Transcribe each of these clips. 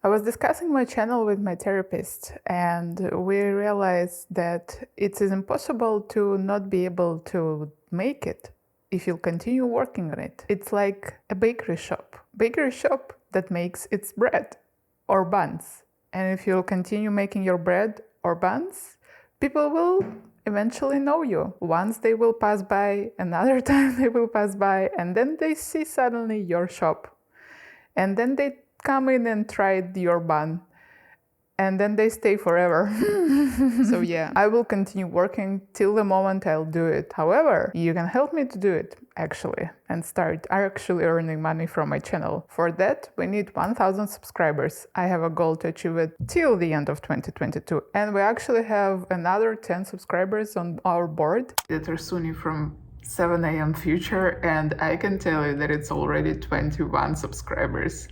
I was discussing my channel with my therapist, and we realized that it is impossible to not be able to make it if you continue working on it. It's like a bakery shop that makes its bread or buns. And if you'll continue making your bread or buns, people will eventually know you. Once they will pass by, another time they will pass by, and then they see suddenly your shop. And then they come in and try your bun. And then they stay forever. So yeah, I will continue working till the moment I'll do it. However, you can help me to do it, actually, and start actually earning money from my channel. For that, we need 1,000 subscribers. I have a goal to achieve it till the end of 2022. And we actually have another 10 subscribers on our board that are Sonnie from 7 a.m. future, and I can tell you that it's already 21 subscribers.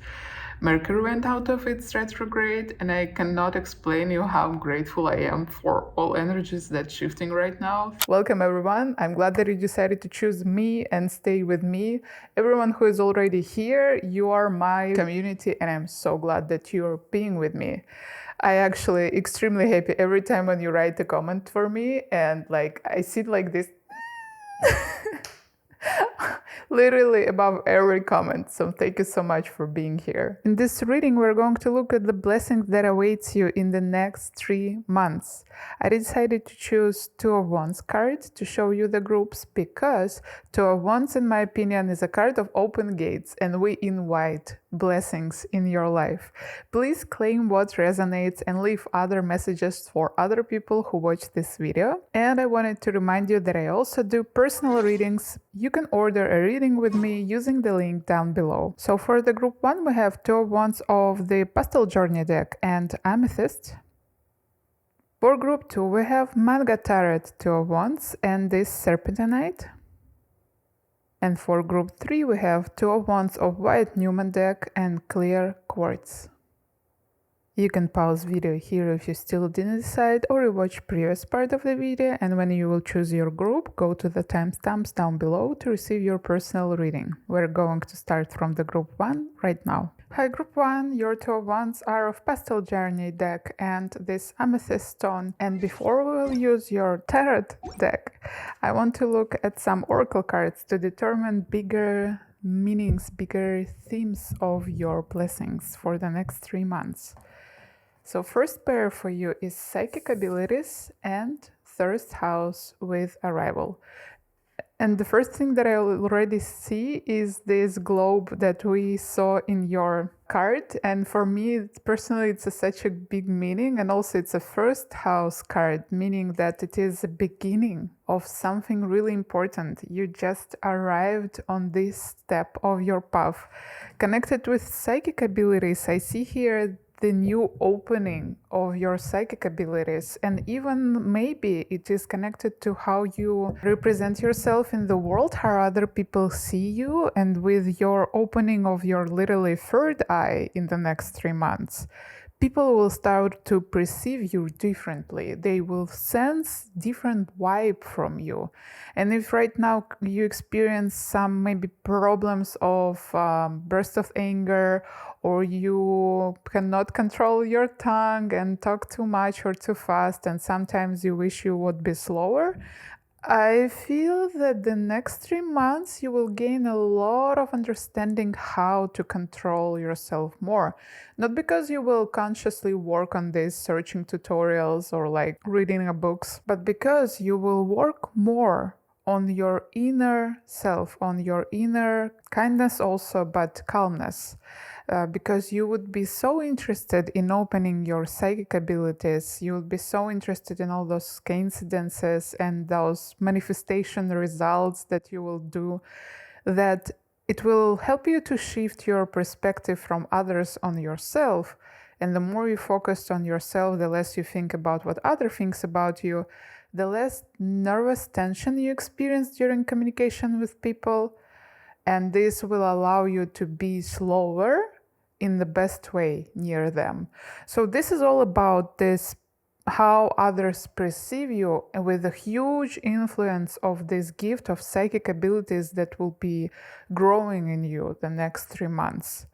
Mercury went out of its retrograde, and I cannot explain you how grateful I am for all energies that's shifting right now. Welcome everyone. I'm glad that you decided to choose me and stay with me. Everyone who is already here, you are my community, and I'm so glad that you're being with me. I actually extremely happy every time when you write a comment for me, and I see this literally above every comment. So thank you so much for being here. In this reading, we're going to look at the blessings that awaits you in the next 3 months. I decided to choose Two of Wands card to show you the groups because Two of Wands, in my opinion, is a card of open gates, and we invite blessings in your life. Please claim what resonates and leave other messages for other people who watch this video. And I wanted to remind you that I also do personal readings. You can order a reading with me using the link down below. So for the group 1, we have Two of Wands of the Pastel Journey deck and Amethyst. For group 2, we have Manga Tarot, Two of Wands, and this Serpentinite. And for group 3, we have Two of Wands of White Newman deck and Clear Quartz. You can pause video here if you still didn't decide, or rewatch previous part of the video, and when you will choose your group, go to the timestamps down below to receive your personal reading. We're going to start from the group 1 right now. Hi group 1, your Two of Wands are of Pastel Journey deck and this Amethyst stone. And before we will use your tarot deck, I want to look at some oracle cards to determine bigger meanings, bigger themes of your blessings for the next 3 months. So first pair for you is Psychic Abilities and Third House with Arrival. And the first thing that I already see is this globe that we saw in your card. And for me, personally, it's such a big meaning. And also it's a first house card, meaning that it is a beginning of something really important. You just arrived on this step of your path. Connected with psychic abilities, I see here the new opening of your psychic abilities, and even maybe it is connected to how you represent yourself in the world, how other people see you, and with your opening of your literally third eye in the next 3 months. People will start to perceive you differently. They will sense different vibe from you. And if right now you experience some maybe problems of burst of anger, or you cannot control your tongue and talk too much or too fast, and sometimes you wish you would be slower, I feel that the next 3 months you will gain a lot of understanding how to control yourself more. Not because you will consciously work on this, searching tutorials or reading books, but because you will work more on your inner self, on your inner kindness also, but calmness. Because you would be so interested in opening your psychic abilities, you would be so interested in all those coincidences and those manifestation results that you will do, that it will help you to shift your perspective from others on yourself. And the more you focus on yourself, the less you think about what other thinks about you, the less nervous tension you experience during communication with people. And this will allow you to be slower in the best way near them. So this is all about this, how others perceive you, and with a huge influence of this gift of psychic abilities that will be growing in you the next 3 months.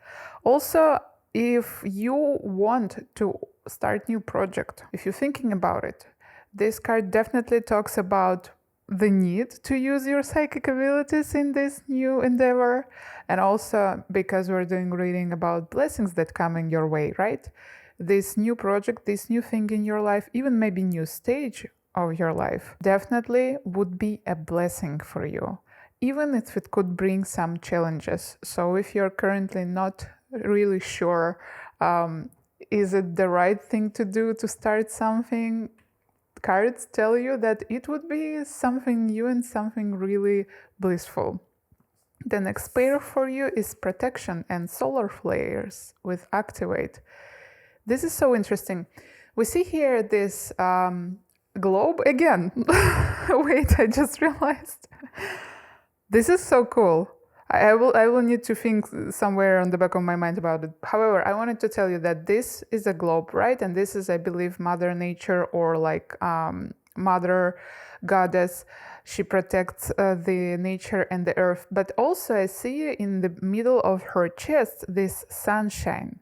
Also, if you want to start new project, if you're thinking about it, this card definitely talks about the need to use your psychic abilities in this new endeavor, and also because we're doing reading about blessings that come in your way, right? This new project, this new thing in your life, even maybe new stage of your life, definitely would be a blessing for you, even if it could bring some challenges. So if you're currently not really sure, is it the right thing to do to start something, cards tell you that it would be something new and something really blissful. The next pair for you is protection and solar flares with activate. This is so interesting. We see here this globe again. Wait, I just realized. This is so cool. I will need to think somewhere on the back of my mind about it. However, I wanted to tell you that this is a globe, right? And this is, I believe, Mother Nature, or like Mother Goddess. She protects the nature and the earth. But also I see in the middle of her chest this sunshine.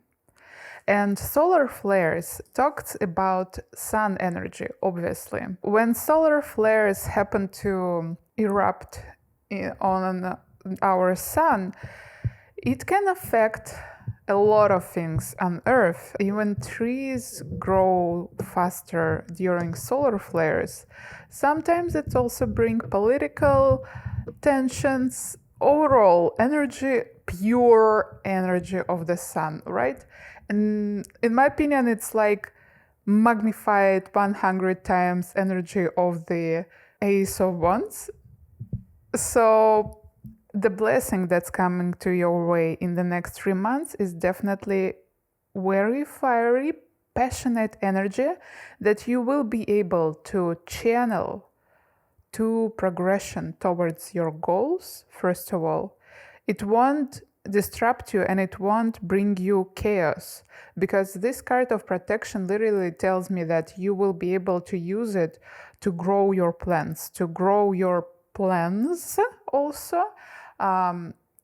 And solar flares talks about sun energy, obviously. When solar flares happen to erupt on our sun, it can affect a lot of things on Earth. Even trees grow faster during solar flares. Sometimes it also brings political tensions, overall energy, pure energy of the sun, right? And in my opinion, it's like magnified 100 times energy of the Ace of Wands. So the blessing that's coming to your way in the next 3 months is definitely very fiery, passionate energy that you will be able to channel to progression towards your goals. First of all, it won't disrupt you and it won't bring you chaos, because this card of protection literally tells me that you will be able to use it to grow your plans, also.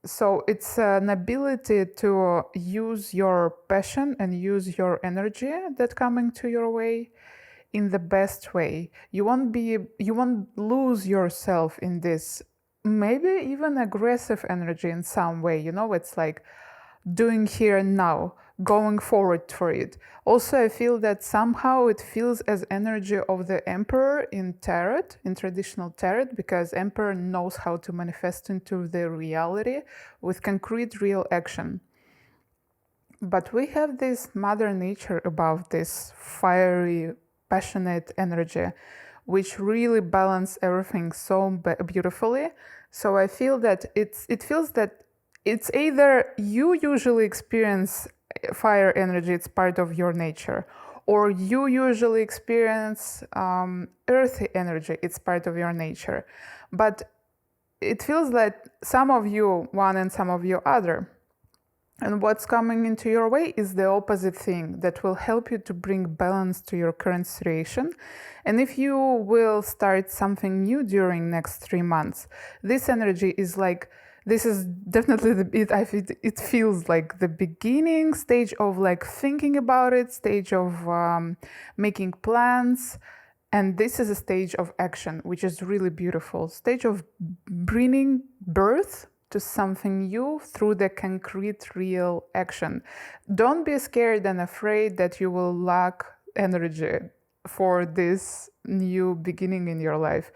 So it's an ability to use your passion and use your energy that coming to your way in the best way. You won't lose yourself in this, maybe even aggressive energy in some way. It's like doing here and now, going forward for it. Also, I feel that somehow it feels as energy of the emperor in tarot, in traditional tarot, because emperor knows how to manifest into the reality with concrete real action. But we have this Mother Nature above, this fiery, passionate energy, which really balance everything so beautifully. So I feel that it feels that it's either you usually experience fire energy, it's part of your nature, or you usually experience earthy energy, it's part of your nature. But it feels like some of you one and some of you other. And what's coming into your way is the opposite thing that will help you to bring balance to your current situation. And if you will start something new during next 3 months, this energy is like, this is definitely it feels like the beginning stage of like thinking about it, stage of making plans. And this is a stage of action, which is really beautiful. Stage of bringing birth to something new through the concrete, real action. Don't be scared and afraid that you will lack energy for this new beginning in your life.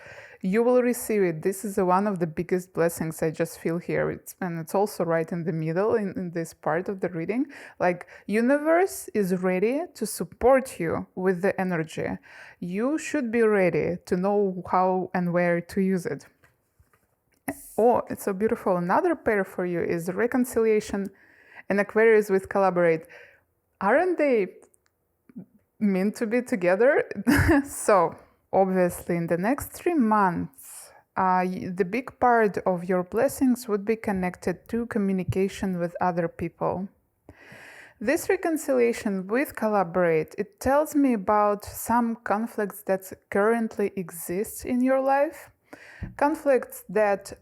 You will receive it. This is one of the biggest blessings I just feel here. And it's also right in the middle in this part of the reading. Like, universe is ready to support you with the energy. You should be ready to know how and where to use it. Oh, it's so beautiful. Another pair for you is reconciliation and Aquarius with collaborate. Aren't they meant to be together? So, obviously, in the next 3 months, the big part of your blessings would be connected to communication with other people. This reconciliation with collaborate, it tells me about some conflicts that currently exist in your life. Conflicts that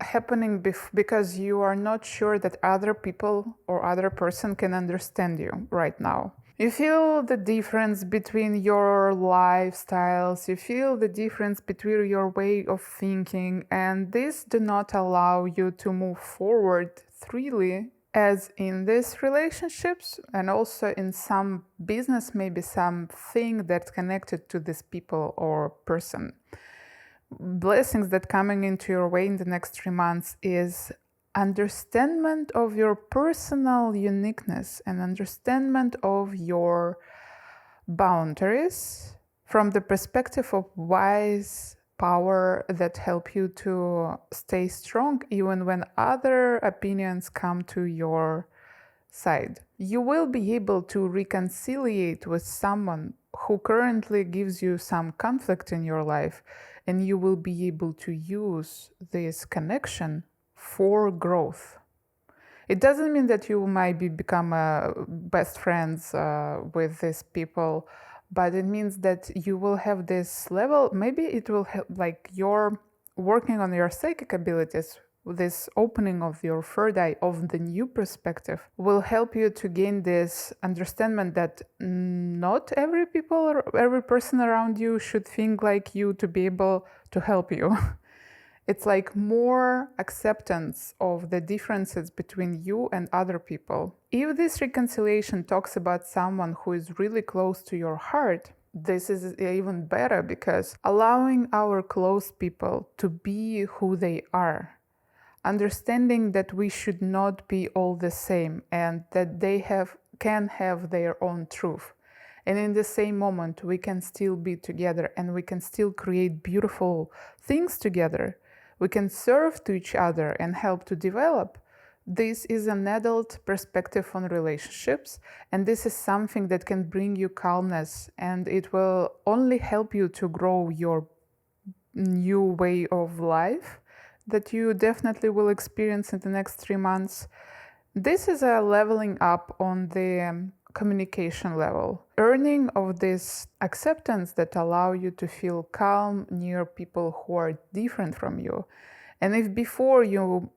happening because you are not sure that other people or other person can understand you right now. You feel the difference between your lifestyles, you feel the difference between your way of thinking, and this do not allow you to move forward freely as in these relationships and also in some business, maybe something that's connected to this people or person. Blessings that coming into your way in the next 3 months is understanding of your personal uniqueness and understanding of your boundaries from the perspective of wise power that help you to stay strong even when other opinions come to your side. You will be able to reconciliate with someone who currently gives you some conflict in your life, and you will be able to use this connection for growth. It doesn't mean that you might become best friends with these people, but it means that you will have this level. Maybe it will help, like you're working on your psychic abilities. This opening of your third eye, of the new perspective, will help you to gain this understanding that not every people or every person around you should think like you to be able to help you. It's like more acceptance of the differences between you and other people. If this reconciliation talks about someone who is really close to your heart, this is even better, because allowing our close people to be who they are, understanding that we should not be all the same and that they can have their own truth. And in the same moment, we can still be together and we can still create beautiful things together. We can serve to each other and help to develop. This is an adult perspective on relationships, and this is something that can bring you calmness, and it will only help you to grow your new way of life that you definitely will experience in the next 3 months. This is a leveling up on the communication level, earning of this acceptance that allow you to feel calm near people who are different from you. And if before you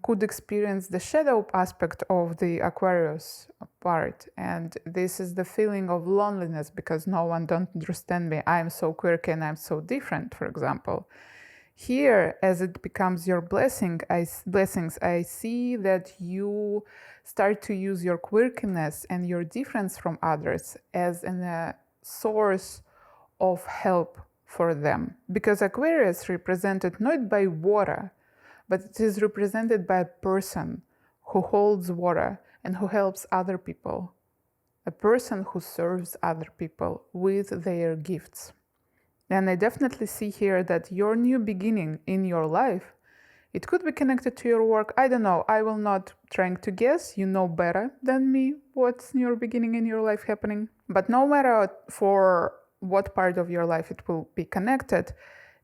could experience the shadow aspect of the Aquarius part, and this is the feeling of loneliness because no one don't understand me, I'm so quirky and I'm so different, for example. Here, as it becomes your blessings, I see that you start to use your quirkiness and your difference from others as a source of help for them. Because Aquarius represented not by water, but it is represented by a person who holds water and who helps other people. A person who serves other people with their gifts. And I definitely see here that your new beginning in your life, it could be connected to your work. I don't know. I will not trying to guess. You know better than me what's your beginning in your life happening. But no matter for what part of your life it will be connected,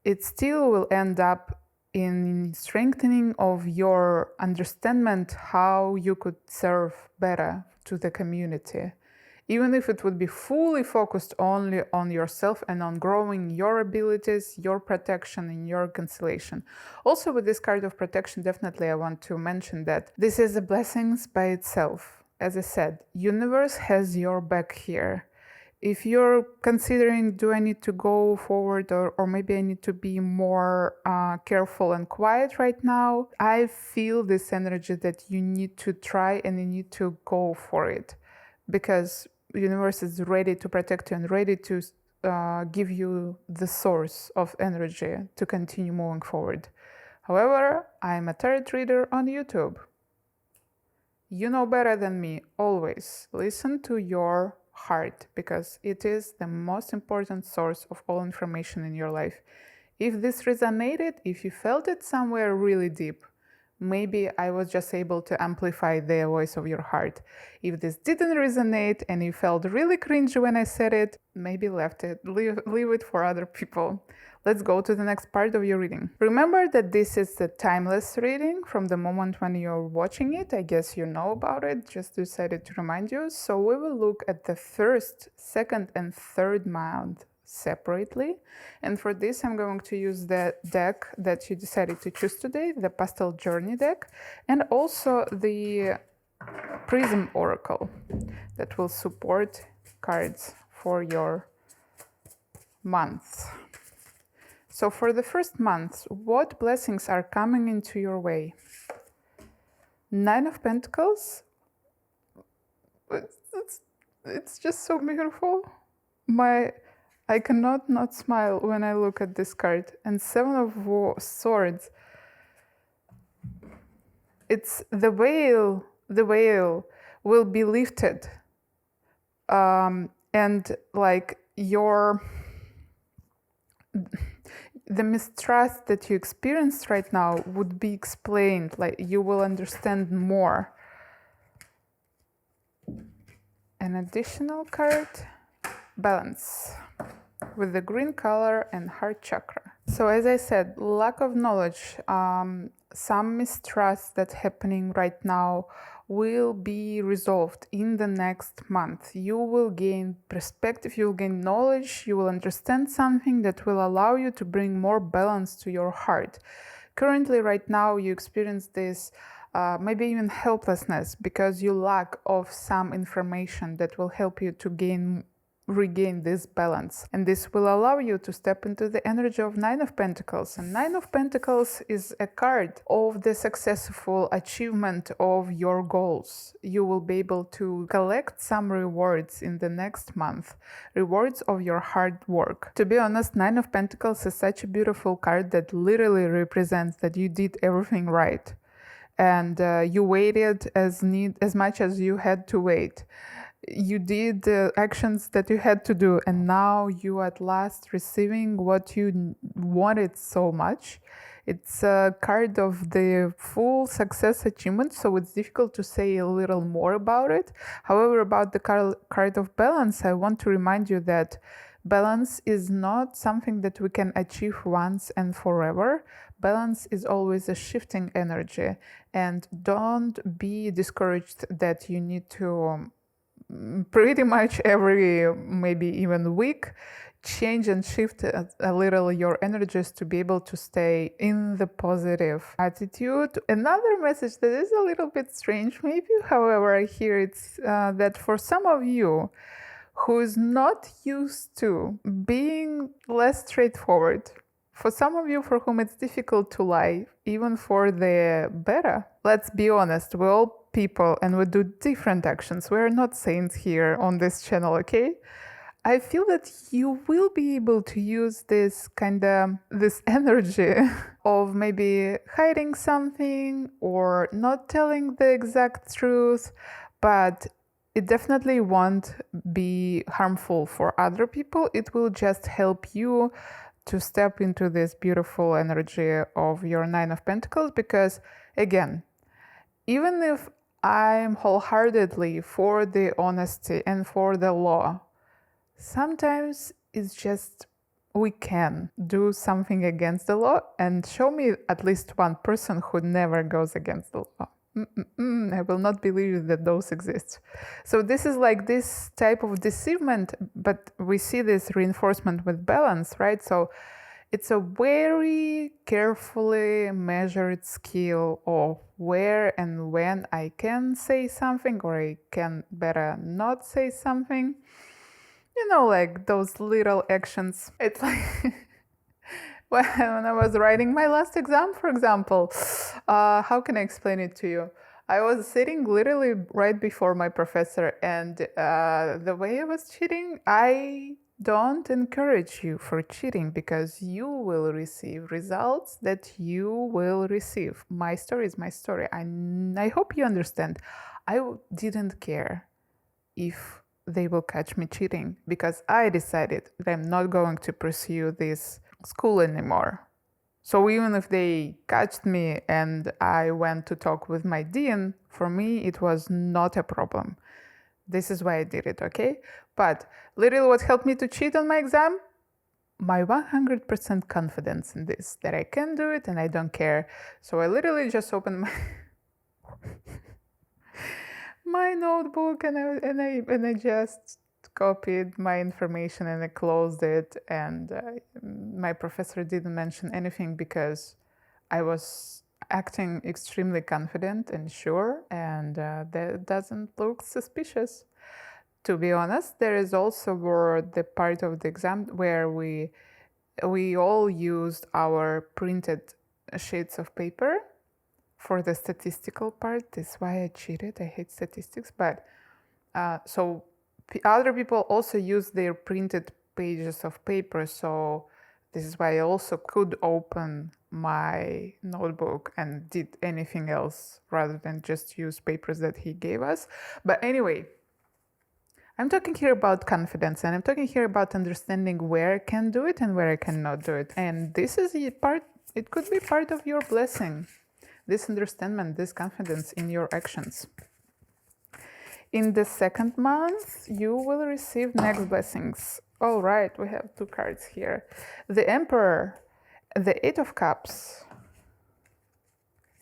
it still will end up in strengthening of your understanding how you could serve better to the community. Even if it would be fully focused only on yourself and on growing your abilities, your protection, and your constellation. Also with this card of protection, definitely I want to mention that this is a blessings by itself. As I said, universe has your back here. If you're considering, do I need to go forward or maybe I need to be more careful and quiet right now, I feel this energy that you need to try and you need to go for it. Because the universe is ready to protect you and ready to give you the source of energy to continue moving forward. However, I'm a tarot reader on YouTube. You know better than me, always. Listen to your heart, because it is the most important source of all information in your life. If this resonated, if you felt it somewhere really deep, maybe I was just able to amplify the voice of your heart. If this didn't resonate and you felt really cringy when I said it, maybe leave it for other people. Let's go to the next part of your reading. Remember that this is a timeless reading from the moment when you're watching it. I guess you know about it, just decided to remind you. So we will look at the first, second, and third month separately. And for this, I'm going to use the deck that you decided to choose today, the Pastel Journey deck, and also the Prism Oracle that will support cards for your month. So for the first month, what blessings are coming into your way? Nine of Pentacles. It's just so beautiful. I cannot not smile when I look at this card. And Seven of Swords. It's the veil. The veil will be lifted. And like the mistrust that you experience right now would be explained. Like you will understand more. An additional card, Balance, with the green color and heart chakra. So as I said, lack of knowledge, some mistrust that's happening right now will be resolved in the next month. You will gain perspective, you will gain knowledge, you will understand something that will allow you to bring more balance to your heart. Currently, right now, you experience this maybe even helplessness because you lack of some information that will help you to regain this balance. And this will allow you to step into the energy of Nine of Pentacles. And Nine of Pentacles is a card of the successful achievement of your goals. You will be able to collect some rewards in the next month, rewards of your hard work. To be honest, Nine of Pentacles is such a beautiful card that literally represents that you did everything right. And you waited as much as you had to wait. You did the actions that you had to do, and now you at last receiving what you wanted so much. It's a card of the full success achievement, so it's difficult to say a little more about it. However, about the card of balance, I want to remind you that balance is not something that we can achieve once and forever. Balance is always a shifting energy, and don't be discouraged that you need to pretty much every maybe even week change and shift a little your energies to be able to stay in the positive attitude. Another message that is a little bit strange maybe, however, I hear it's that for some of you who is not used to being less straightforward, for some of you for whom it's difficult to lie, even for the better, let's be honest, we're all people and we do different actions. We're not saints here on this channel, okay? I feel that you will be able to use this this energy of maybe hiding something or not telling the exact truth, but it definitely won't be harmful for other people. It will just help you to step into this beautiful energy of your Nine of Pentacles, because again, even if I'm wholeheartedly for the honesty and for the law, sometimes it's just we can do something against the law, and show me at least one person who never goes against the law. I will not believe that those exist. So this is like this type of deceivement, but we see this reinforcement with balance, right? So it's a very carefully measured skill of where and when I can say something or I can better not say something. You know, like those little actions. It's like when I was writing my last exam, for example, how can I explain it to you? I was sitting literally right before my professor, and the way I was cheating, I don't encourage you for cheating, because you will receive results that you will receive. My story is my story. I hope you understand. I didn't care if they will catch me cheating, because I decided that I'm not going to pursue this school anymore. So even if they catched me and I went to talk with my dean, for me it was not a problem. This is why I did it, okay? But literally what helped me to cheat on my exam? My 100% confidence in this, that I can do it and I don't care. So I literally just opened my notebook and I just copied my information and I closed it, and my professor didn't mention anything because I was acting extremely confident and sure, and that doesn't look suspicious. To be honest, there is also the part of the exam where we all used our printed sheets of paper for the statistical part. That's why I cheated. I hate statistics. But so other people also use their printed pages of paper. So this is why I also could open my notebook and did anything else rather than just use papers that he gave us. But anyway, I'm talking here about confidence, and I'm talking here about understanding where I can do it and where I cannot do it. And this is a part, it could be part of your blessing, this understanding, this confidence in your actions. In the second month, you will receive next blessings. All right, we have 2 cards here. The Emperor, the 8 of Cups.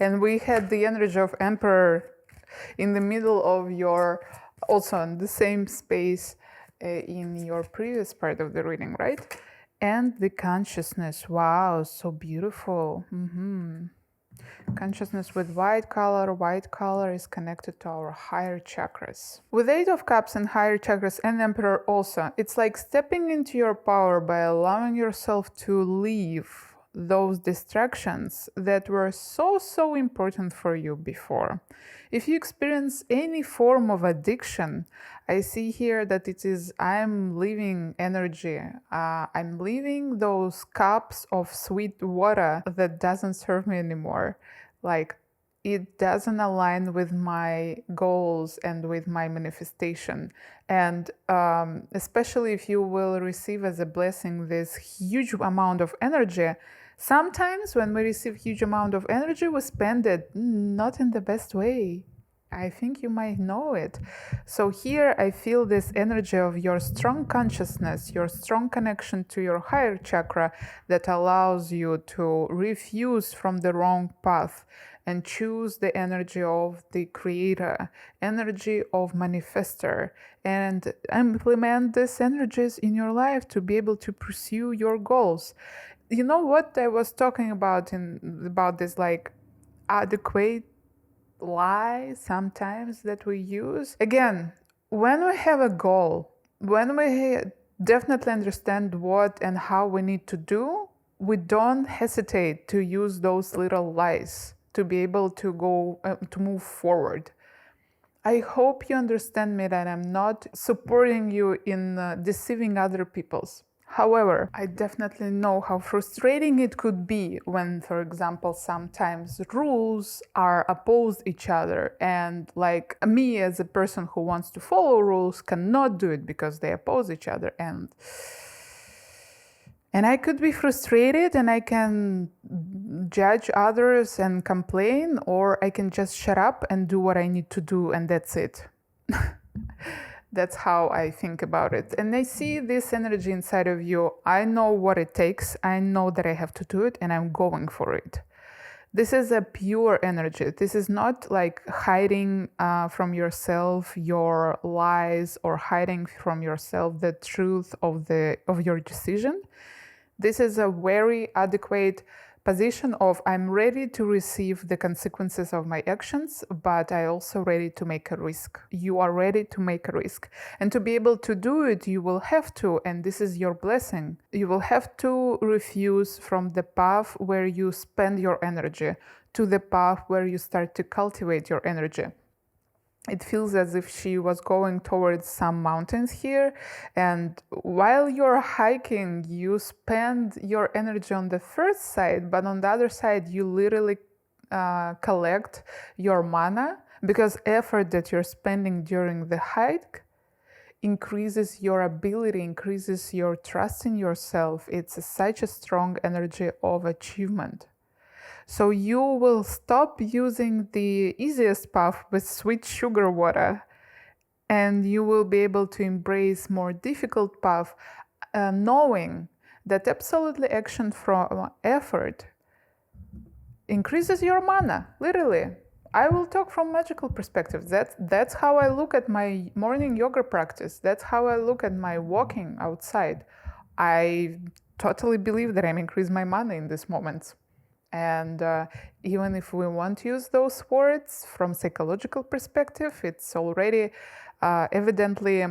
And we had the energy of Emperor in the middle of your, also in the same space in your previous part of the reading, right? And the consciousness. Wow, so beautiful. Consciousness with white color. White color is connected to our higher chakras. With 8 of Cups and higher chakras and Emperor also, it's like stepping into your power by allowing yourself to leave those distractions that were so important for you before. If you experience any form of addiction, I see here that it is I'm leaving energy. I'm leaving those cups of sweet water that doesn't serve me anymore. Like, it doesn't align with my goals and with my manifestation. And especially if you will receive as a blessing this huge amount of energy, sometimes when we receive huge amount of energy, we spend it not in the best way. I think you might know it. So here I feel this energy of your strong consciousness, your strong connection to your higher chakra that allows you to refuse from the wrong path and choose the energy of the creator, energy of manifester, and implement these energies in your life to be able to pursue your goals. You know what I was talking about about this like adequate lie sometimes that we use? Again, when we have a goal, when we definitely understand what and how we need to do, we don't hesitate to use those little lies to be able to go to move forward. I hope you understand me that I'm not supporting you in deceiving other people's. However, I definitely know how frustrating it could be when, for example, sometimes rules are opposed each other, and like me as a person who wants to follow rules cannot do it because they oppose each other, and I could be frustrated and I can judge others and complain, or I can just shut up and do what I need to do, and that's it. That's how I think about it. And I see this energy inside of you. I know what it takes. I know that I have to do it, and I'm going for it. This is a pure energy. This is not like hiding from yourself your lies or hiding from yourself the truth of your decision. This is a very adequate position of I'm ready to receive the consequences of my actions, but I also ready to make a risk. You are ready to make a risk. And to be able to do it, you will have to, and this is your blessing, you will have to refuse from the path where you spend your energy to the path where you start to cultivate your energy. It feels as if she was going towards some mountains here, and while you're hiking, you spend your energy on the first side, but on the other side, you literally collect your mana, because effort that you're spending during the hike increases your ability, increases your trust in yourself. It's such a strong energy of achievement. So you will stop using the easiest path with sweet sugar water, and you will be able to embrace more difficult path, knowing that absolutely action from effort increases your mana, literally. I will talk from magical perspective. That's how I look at my morning yoga practice. That's how I look at my walking outside. I totally believe that I'm increasing my money in this moment. And even if we want to use those words from psychological perspective, it's already evidently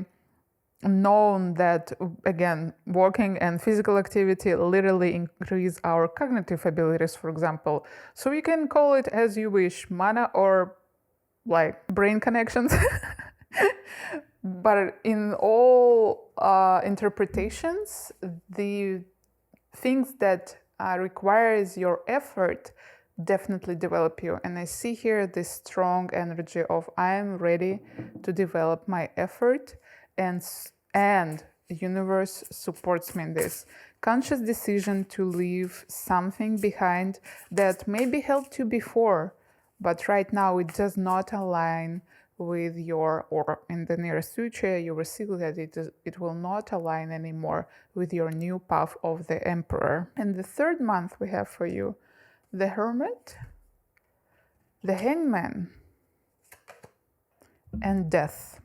known that, again, walking and physical activity literally increase our cognitive abilities, for example. So you can call it as you wish, mana or like brain connections. But in all interpretations, the things that requires your effort definitely develop you. And I see here this strong energy of I am ready to develop my effort, and the universe supports me in this conscious decision to leave something behind that maybe helped you before, but right now it does not align with your, or in the nearest future you will see that it will not align anymore with your new path of the Emperor. And the third month we have for you the Hermit, the Hangman, and Death.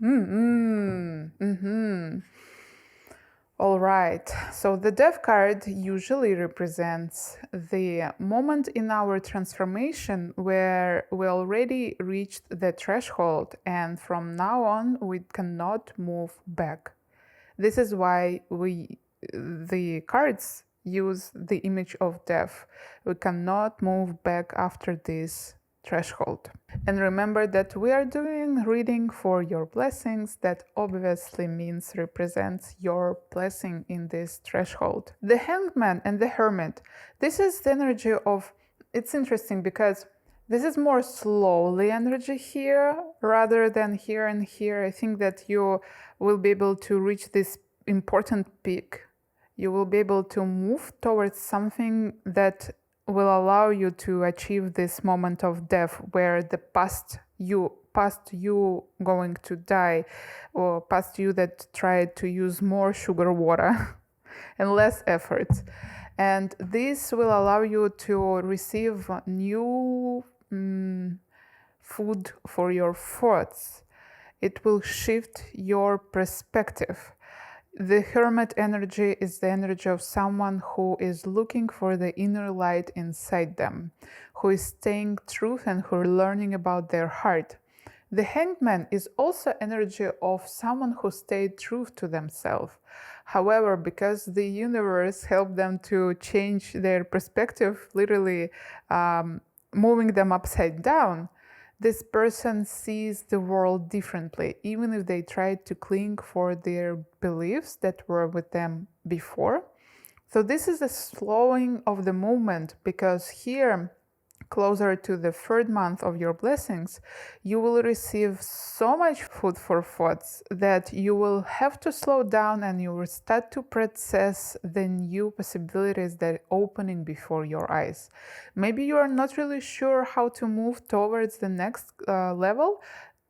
All right, so the Death card usually represents the moment in our transformation where we already reached the threshold, and from now on we cannot move back. This is why the cards use the image of death. We cannot move back after this threshold. And remember that we are doing reading for your blessings. That obviously means represents your blessing in this threshold. The Hangman and the Hermit. This is the energy of, it's interesting because this is more slowly energy here rather than here and here. I think that you will be able to reach this important peak. You will be able to move towards something that will allow you to achieve this moment of death where the past you going to die, or past you that tried to use more sugar water and less effort. And this will allow you to receive new food for your thoughts. It will shift your perspective. The Hermit energy is the energy of someone who is looking for the inner light inside them, who is staying truth and who are learning about their heart. The Hangman is also energy of someone who stayed true to themselves. However, because the universe helped them to change their perspective, literally moving them upside down, this person sees the world differently, even if they tried to cling for their beliefs that were with them before. So this is a slowing of the movement, because here, closer to the third month of your blessings, you will receive so much food for thoughts that you will have to slow down and you will start to process the new possibilities that are opening before your eyes. Maybe you are not really sure how to move towards the next level,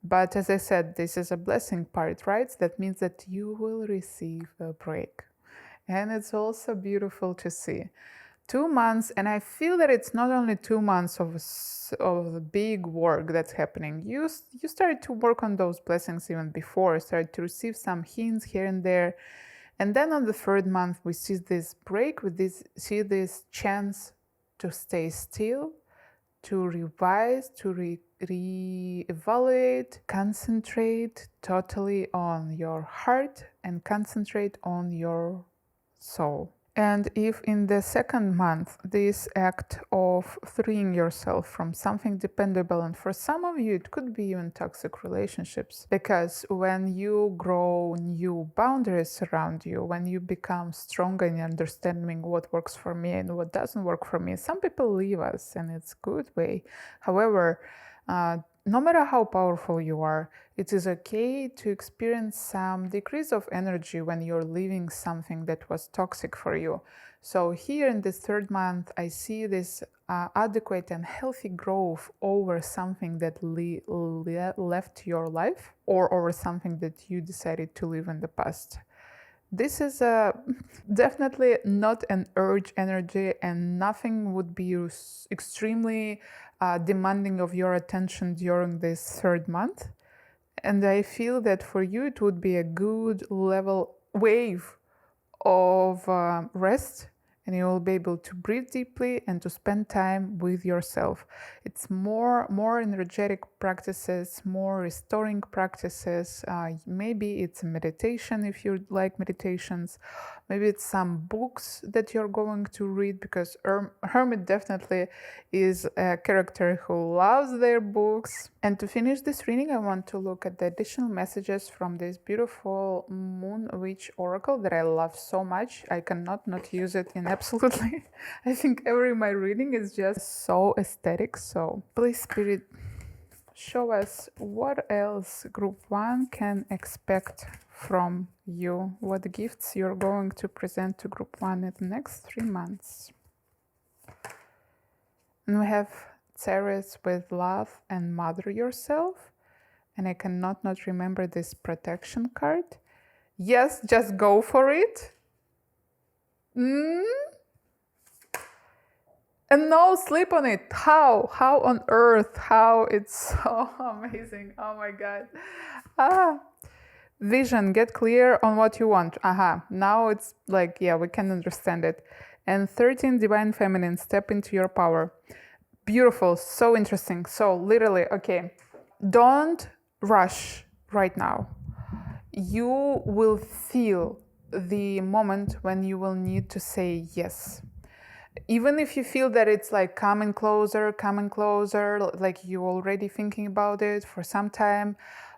but as I said, this is a blessing part, right? That means that you will receive a break. And it's also beautiful to see. 2 months, and I feel that it's not only 2 months of the big work that's happening. You started to work on those blessings even before, started to receive some hints here and there. And then on the third month, we see this break, see this chance to stay still, to revise, to re-evaluate, concentrate totally on your heart and concentrate on your soul. And if in the second month, this act of freeing yourself from something dependable, and for some of you, it could be even toxic relationships, because when you grow new boundaries around you, when you become stronger in understanding what works for me and what doesn't work for me, some people leave us, and it's a good way. However, no matter how powerful you are, it is okay to experience some decrease of energy when you're leaving something that was toxic for you. So here in this third month, I see this adequate and healthy growth over something that left your life, or over something that you decided to live in the past. This is definitely not an urge energy, and nothing would be extremely demanding of your attention during this third month. And I feel that for you it would be a good level wave of rest, and you will be able to breathe deeply and to spend time with yourself. It's more energetic practices, more restoring practices. Maybe it's a meditation if you like meditations. Maybe it's some books that you're going to read, because Hermit definitely is a character who loves their books. And to finish this reading, I want to look at the additional messages from this beautiful Moon Witch Oracle that I love so much. I cannot not use it in absolutely. I think every my reading is just so aesthetic. So please, Spirit, show us what else Group 1 can expect from you, what gifts you're going to present to Group 1 in the next 3 months. And we have Taurus with love and mother yourself. And I cannot not remember this protection card. Yes, just go for it. And no, sleep on it. How on earth? How? It's so amazing. Oh my God. Vision, get clear on what you want. Now it's like, yeah, we can understand it. And 13, Divine Feminine, step into your power. Beautiful, so interesting. So literally, okay, don't rush right now. You will feel the moment when you will need to say yes. Even if you feel that it's like coming closer, like you're already thinking about it for some time,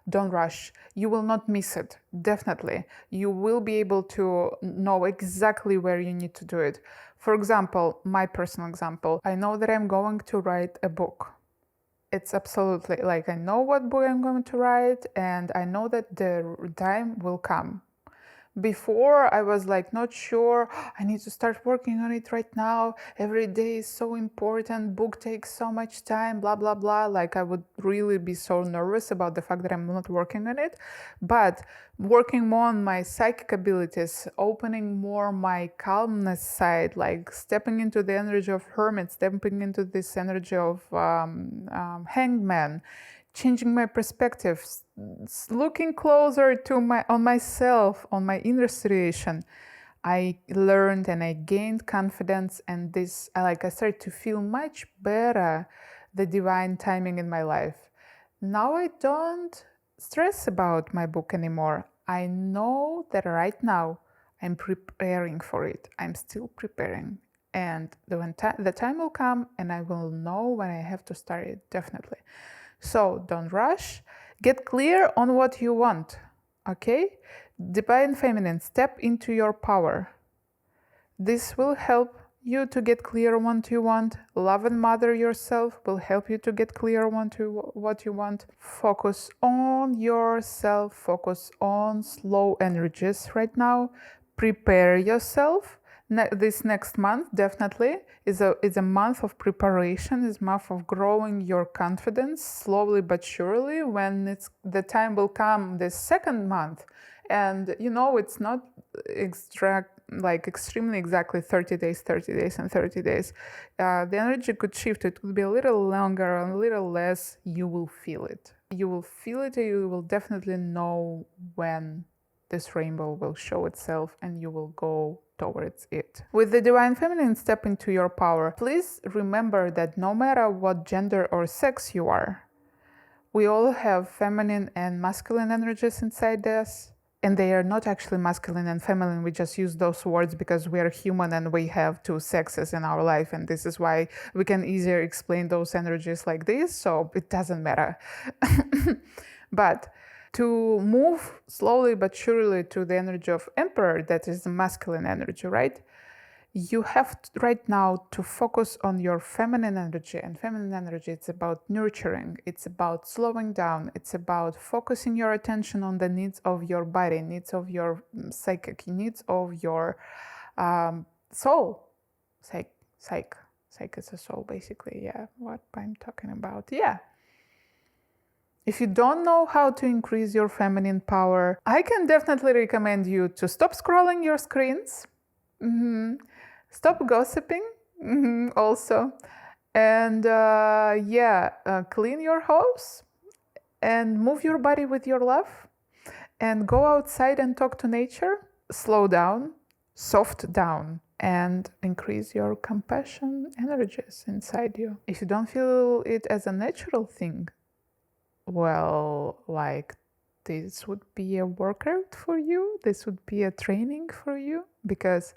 don't rush. You will not miss it, definitely. You will be able to know exactly where you need to do it. For example, my personal example, I know that I'm going to write a book. It's absolutely like I know what book I'm going to write, and I know that the time will come. Before I was like not sure, I need to start working on it right now, every day is so important, book takes so much time, blah blah blah. Like I would really be so nervous about the fact that I'm not working on it. But working more on my psychic abilities, opening more my calmness side, like stepping into the energy of Hermit, stepping into this energy of Hangman, changing my perspective, looking closer to myself, on my inner situation, I learned and I gained confidence, and I started to feel much better the divine timing in my life. Now I don't stress about my book anymore. I know that right now I'm preparing for it. I'm still preparing, and the time will come and I will know when I have to start it, definitely. So don't rush, get clear on what you want, okay? Divine Feminine, step into your power. This will help you to get clear on what you want. Love and mother yourself will help you to get clear on what you want. Focus on yourself, focus on slow energies right now. Prepare yourself. This next month definitely is a month of preparation, is a month of growing your confidence slowly but surely. When the time will come, the second month, and it's not extremely exactly 30 days and 30 days. The energy could shift. It could be a little longer and a little less. You will feel it. You will definitely know when this rainbow will show itself, and you will go towards it. With the Divine Feminine, step into your power. Please remember that no matter what gender or sex you are, we all have feminine and masculine energies inside us, and they are not actually masculine and feminine. We just use those words because we are human and we have two sexes in our life, and this is why we can easier explain those energies like this, so it doesn't matter. But to move slowly but surely to the energy of Emperor, that is the masculine energy, right? You have right now to focus on your feminine energy. And feminine energy, it's about nurturing, it's about slowing down, it's about focusing your attention on the needs of your body, needs of your psychic, needs of your soul. Psych is a soul, basically. Yeah, what I'm talking about. Yeah. If you don't know how to increase your feminine power, I can definitely recommend you to stop scrolling your screens. Stop gossiping. Also. And clean your house and move your body with your love and go outside and talk to nature. Slow down, soft down, and increase your compassion energies inside you. If you don't feel it as a natural thing, well, like, this would be a workout for you, this would be a training for you, because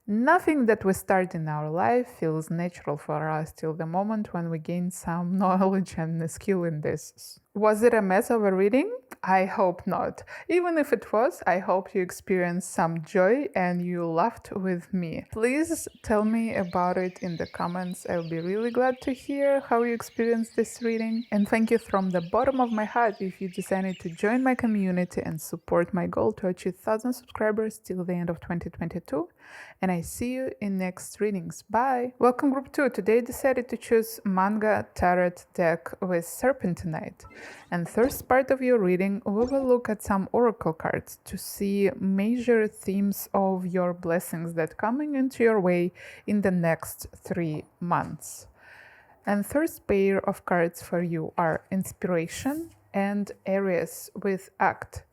nothing that we start in our life feels natural for us till the moment when we gain some knowledge and skill in this. Was it a mess of a reading? I hope not. Even if it was, I hope you experienced some joy and you laughed with me. Please tell me about it in the comments. I'll be really glad to hear how you experienced this reading. And thank you from the bottom of my heart if you decided to join my community and support my goal to achieve 1,000 subscribers till the end of 2022. And I see you in next readings. Bye! Welcome group 2. Today I decided to choose manga tarot deck with Serpentinite. And first part of your reading, we will look at some oracle cards to see major themes of your blessings that coming into your way in the next 3 months. And first pair of cards for you are inspiration and Aries with act.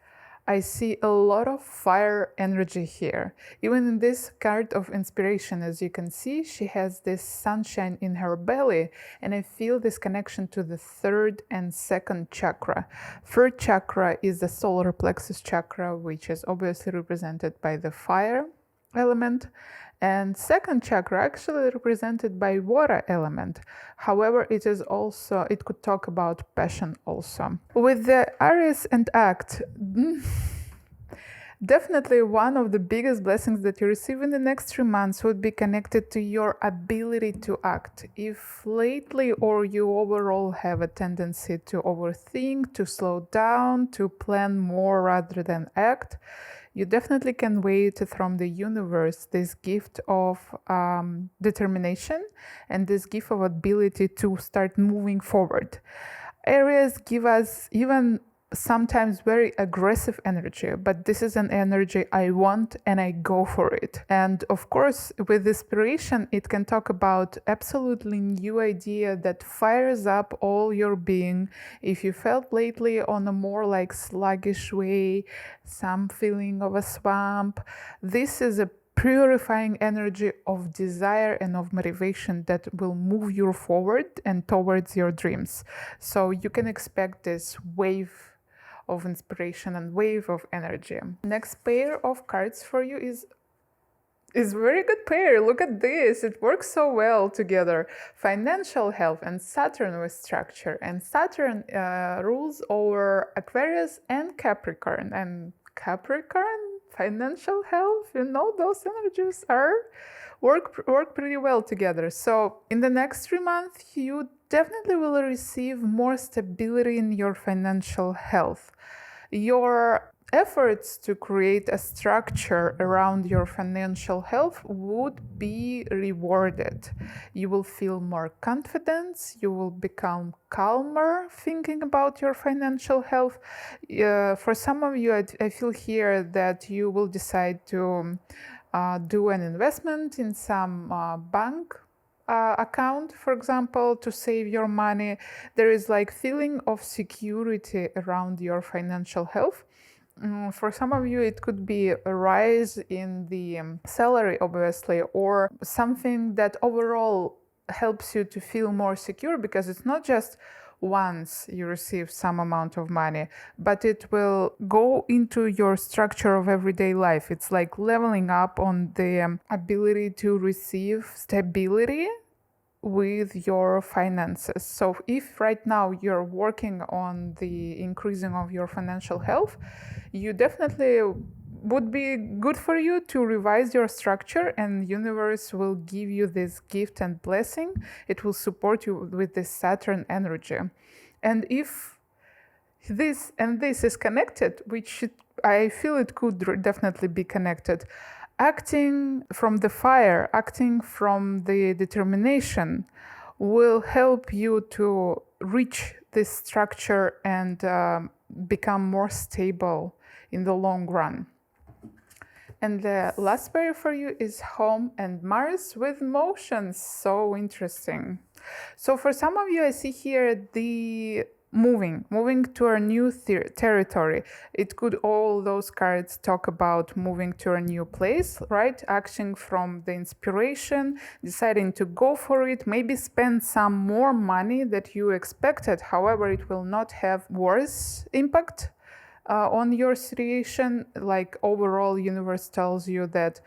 I see a lot of fire energy here. Even in this card of inspiration, as you can see, she has this sunshine in her belly, and I feel this connection to the third and second chakra. Third chakra is the solar plexus chakra, which is obviously represented by the fire element, and second chakra actually represented by water element. However, it could talk about passion also. With the Aries and act, definitely one of the biggest blessings that you receive in the next 3 months would be connected to your ability to act. If lately or you overall have a tendency to overthink, to slow down, to plan more rather than act, you definitely can wait from the universe this gift of determination and this gift of ability to start moving forward. Aries give us even sometimes very aggressive energy, but this is an energy I want and I go for it. And of course, with inspiration, it can talk about absolutely new idea that fires up all your being. If you felt lately on a more like sluggish way, some feeling of a swamp, this is a purifying energy of desire and of motivation that will move you forward and towards your dreams. So you can expect this wave of inspiration and wave of energy. Next pair of cards for you is very good pair. Look at this. It works so well together. Financial health and Saturn with structure. And Saturn rules over Aquarius and Capricorn. And Capricorn, financial health, those energies work pretty well together. So in the next 3 months, you definitely will receive more stability in your financial health. Your efforts to create a structure around your financial health would be rewarded. You will feel more confidence, you will become calmer thinking about your financial health. For some of you, I feel here that you will decide to do an investment in some bank account, for example, to save your money. There is like feeling of security around your financial health. For some of you, it could be a rise in the salary, obviously, or something that overall helps you to feel more secure, because it's not just once you receive some amount of money, but it will go into your structure of everyday life. It's like leveling up on the ability to receive stability with your finances. So if right now you're working on the increasing of your financial health, you definitely would be good for you to revise your structure, and universe will give you this gift and blessing. It will support you with this Saturn energy. And if this and this is connected, which I feel it could definitely be connected, acting from the fire, acting from the determination will help you to reach this structure and become more stable in the long run. And the last pair for you is home and Mars with motions. So interesting. So for some of you, I see here the moving to a new territory. It could, all those cards talk about moving to a new place, right? Acting from the inspiration, deciding to go for it, maybe spend some more money that you expected. However, it will not have worse impact on your situation. Like overall, universe tells you that,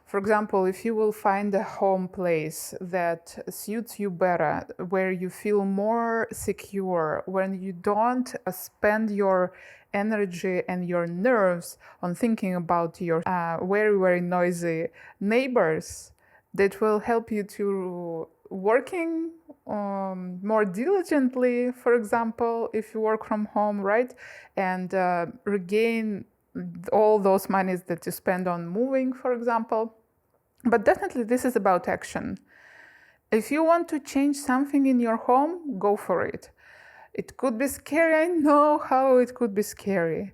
for example, if you will find a home place that suits you better, where you feel more secure, when you don't spend your energy and your nerves on thinking about your very, very noisy neighbors, that will help you to working more diligently, for example, if you work from home, right? And regain all those monies that you spend on moving, for example. But definitely this is about action. If you want to change something in your home, go for it. It could be scary. I know how it could be scary.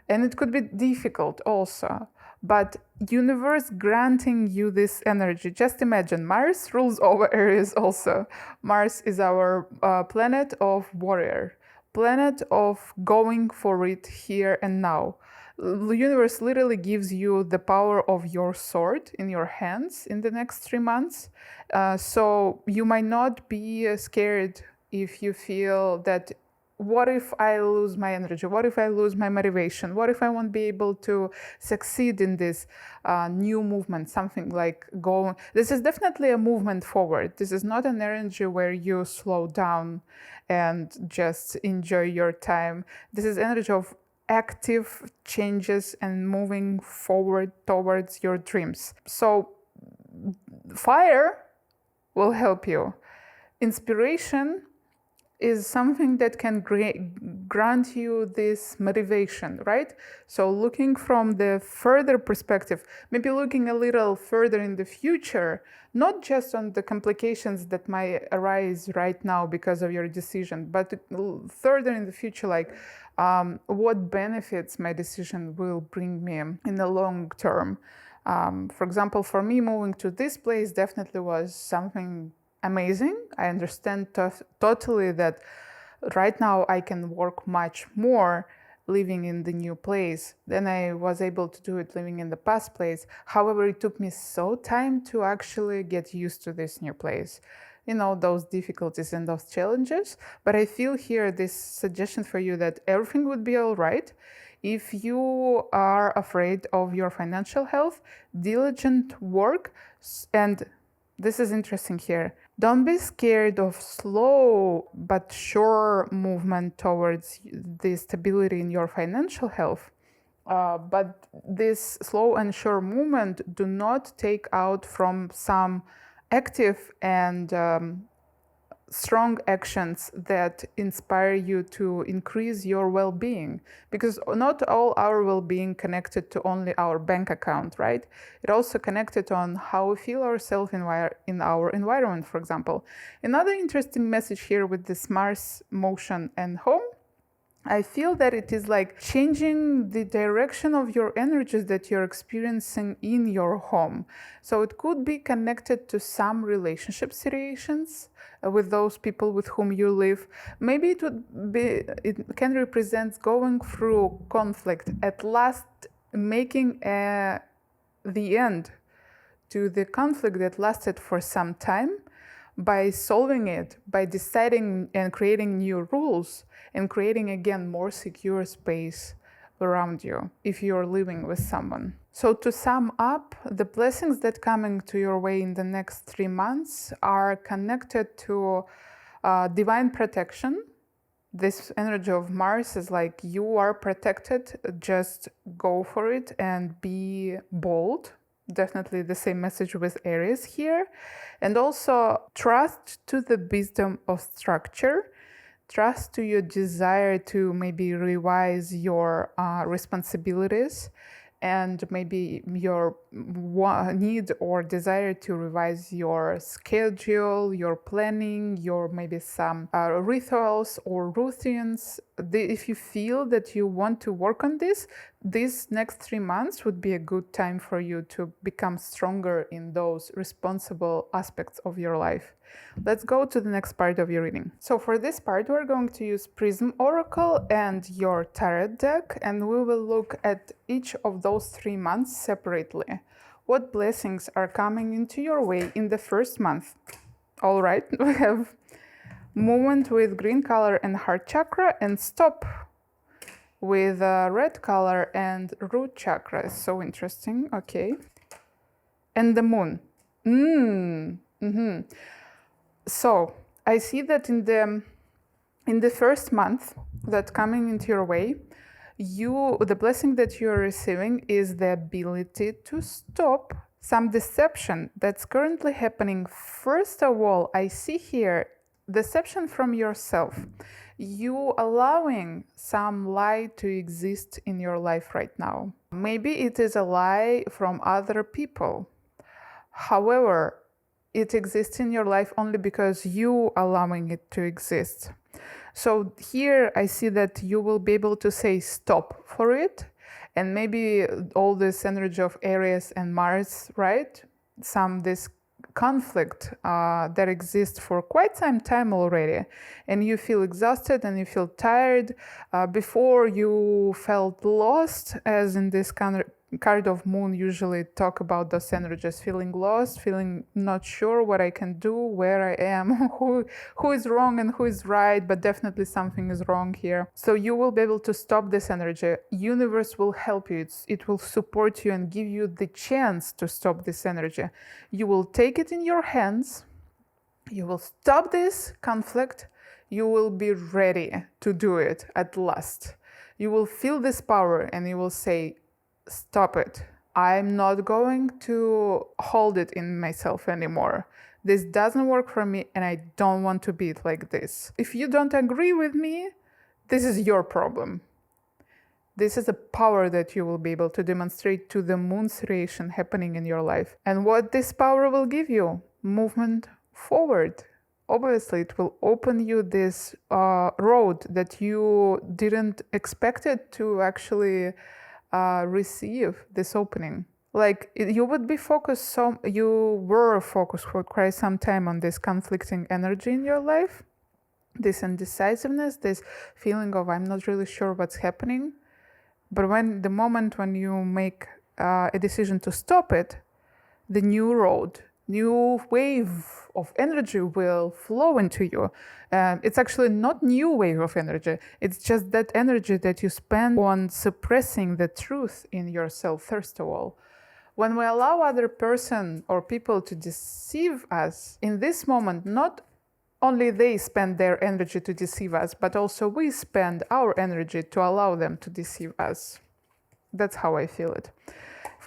And it could be difficult also. But universe granting you this energy. Just imagine, Mars rules over Aries also. Mars is our planet of warrior, planet of going for it here and now. The universe literally gives you the power of your sword in your hands in the next 3 months. So you might not be scared if you feel that, what if I lose my energy? What if I lose my motivation? What if I won't be able to succeed in this new movement? Something like going. This is definitely a movement forward. This is not an energy where you slow down and just enjoy your time. This is energy of active changes and moving forward towards your dreams. So fire will help you. Inspiration is something that can grant you this motivation, right? So looking from the further perspective, maybe looking a little further in the future, not just on the complications that might arise right now because of your decision, but further in the future, like what benefits my decision will bring me in the long term. For example, for me, moving to this place definitely was something amazing. I understand totally that right now I can work much more living in the new place than I was able to do it living in the past place. However, it took me so time to actually get used to this new place. You know, those difficulties and those challenges. But I feel here this suggestion for you that everything would be all right. If you are afraid of your financial health, diligent work, and this is interesting here. Don't be scared of slow but sure movement towards the stability in your financial health. But this slow and sure movement do not take out from some active and strong actions that inspire you to increase your well-being, because not all our well-being connected to only our bank account, right? It also connected on how we feel ourselves in our environment, for example. Another interesting message here with this Mars motion and home, I feel that it is like changing the direction of your energies that you're experiencing in your home. So it could be connected to some relationship situations with those people with whom you live. Maybe it can represent going through conflict, at last making the end to the conflict that lasted for some time, by solving it, by deciding and creating new rules, and creating again more secure space around you if you're living with someone. So to sum up, the blessings that coming to your way in the next 3 months are connected to divine protection. This energy of Mars is like, you are protected, just go for it and be bold. Definitely the same message with Aries here. And also trust to the wisdom of structure. Trust to your desire to maybe revise your responsibilities, and maybe your need or desire to revise your schedule, your planning, your maybe some rituals or routines. If you feel that you want to work on this, these next 3 months would be a good time for you to become stronger in those responsible aspects of your life. Let's go to the next part of your reading. So for this part, we're going to use Prism Oracle and your tarot deck, and we will look at each of those 3 months separately. What blessings are coming into your way in the first month? All right, we have movement with green color and heart chakra, and stop with red color and root chakra. So interesting. Okay. And the moon. So I see that in the first month that coming into your way, the blessing that you're receiving is the ability to stop some deception that's currently happening. First of all, I see here deception from yourself. You allowing some lie to exist in your life right now. Maybe it is a lie from other people. However, it exists in your life only because you allowing it to exist. So here I see that you will be able to say stop for it. And maybe all this energy of Aries and Mars, right? This conflict that exists for quite some time already, and you feel exhausted and you feel tired. Before you felt lost, as in this card of moon usually talk about those energies, feeling lost, feeling not sure what I can do, where I am, who is wrong and who is right, but definitely something is wrong here. So you will be able to stop this energy. Universe will help you. It will support you and give you the chance to stop this energy. You will take it in your hands. You will stop this conflict. You will be ready to do it at last. You will feel this power and you will say, stop it. I'm not going to hold it in myself anymore. This doesn't work for me and I don't want to be like this. If you don't agree with me, this is your problem. This is a power that you will be able to demonstrate to the moon's creation happening in your life. And what this power will give you? Movement forward. Obviously, it will open you this road that you didn't expect it to actually receive this opening. Like you would be focused, you were focused for quite some time on this conflicting energy in your life, this indecisiveness, this feeling of I'm not really sure what's happening. But the moment when you make a decision to stop it, the new road, new wave of energy will flow into you. It's actually not new wave of energy. It's just that energy that you spend on suppressing the truth in yourself, first of all. When we allow other person or people to deceive us, in this moment, not only they spend their energy to deceive us, but also we spend our energy to allow them to deceive us. That's how I feel it.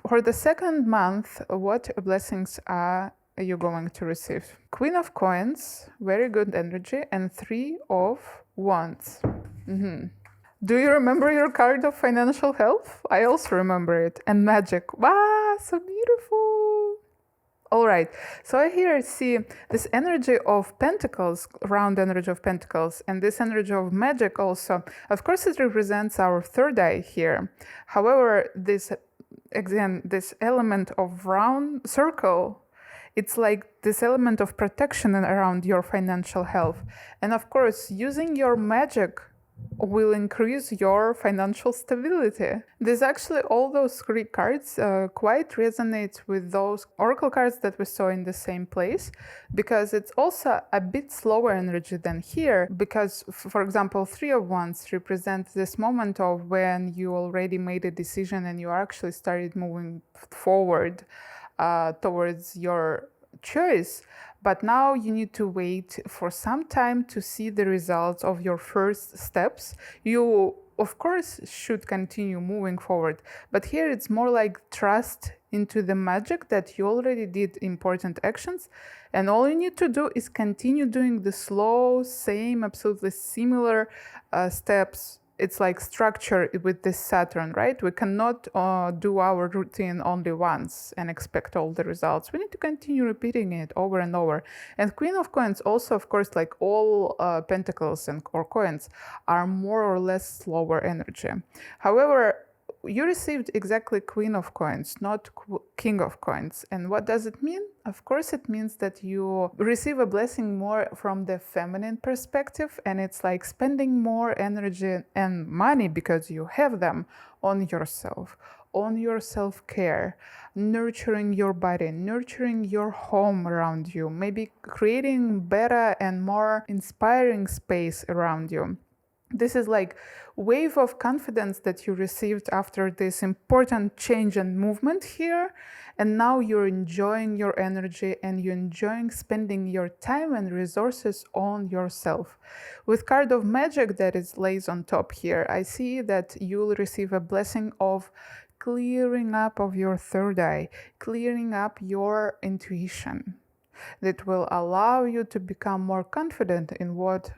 For the second month, what blessings are you going to receive? Queen of Coins, very good energy, and 3 of Wands. Do you remember your card of financial health? I also remember it. And magic. Wow, so beautiful. All right, so I here see this energy of pentacles, round energy of pentacles, and this energy of magic also. Of course, it represents our third eye here. However, this element of round circle, it's like this element of protection around your financial health. And of course, using your magic will increase your financial stability. There's actually all those 3 cards quite resonate with those oracle cards that we saw in the same place, because it's also a bit slower energy than here, because for example 3 of Wands represents this moment of when you already made a decision and you actually started moving forward towards your choice. But now you need to wait for some time to see the results of your first steps. You, of course, should continue moving forward. But here it's more like trust into the magic that you already did important actions. And all you need to do is continue doing the slow, same, absolutely similar steps. It's like structure with this Saturn, right? We cannot do our routine only once and expect all the results. We need to continue repeating it over and over. And Queen of Coins also, of course, like all pentacles or coins, are more or less slower energy. However, you received exactly Queen of Coins, not King of Coins. And what does it mean? Of course, it means that you receive a blessing more from the feminine perspective, and it's like spending more energy and money, because you have them, on yourself, on your self-care, nurturing your body, nurturing your home around you, maybe creating better and more inspiring space around you. This is like wave of confidence that you received after this important change and movement here, and now you're enjoying your energy and you're enjoying spending your time and resources on yourself. With card of magic that is lays on top here, I see that you'll receive a blessing of clearing up of your third eye, clearing up your intuition, that will allow you to become more confident in what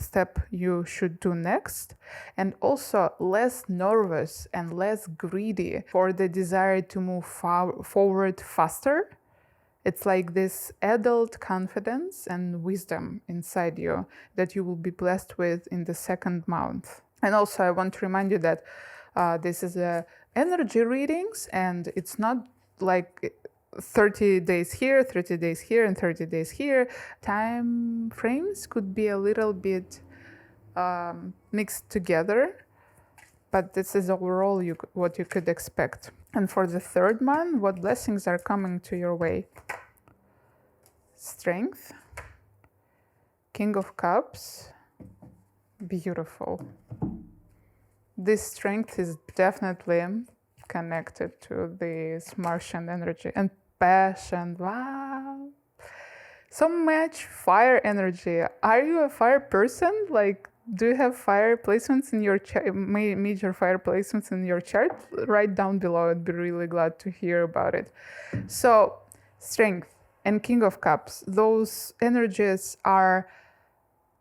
step you should do next, and also less nervous and less greedy for the desire to move forward faster. It's like this adult confidence and wisdom inside you that you will be blessed with in the second month. And also I want to remind you that this is a energy readings, and it's not like 30 days here, 30 days here, and 30 days here. Time frames could be a little bit mixed together, but this is overall what you could expect. And for the third month, what blessings are coming to your way? Strength, King of Cups, beautiful. This strength is definitely connected to this Martian energy and passion. Wow, so much fire energy. Are you a fire person? Like, do you have fire placements in your chart, major fire placements in your chart? Write down below. I'd be really glad to hear about it. So strength and King of Cups, those energies are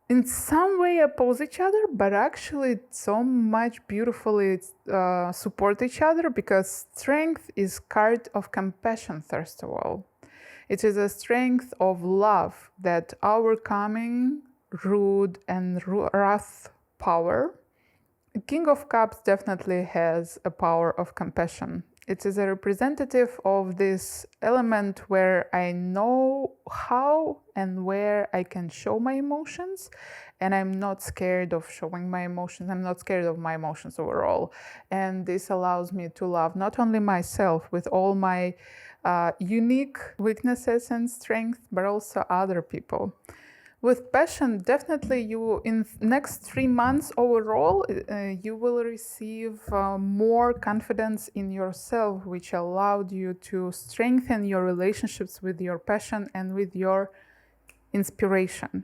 in some way oppose each other, but actually so much beautifully support each other, because strength is card of compassion, first of all. It is a strength of love that overcoming rude and wrath power. King of Cups definitely has a power of compassion. It is a representative of this element where I know how and where I can show my emotions, and I'm not scared of showing my emotions. I'm not scared of my emotions overall. And this allows me to love not only myself with all my unique weaknesses and strengths, but also other people. With passion, definitely you in next 3 months overall, you will receive more confidence in yourself, which allowed you to strengthen your relationships with your passion and with your inspiration.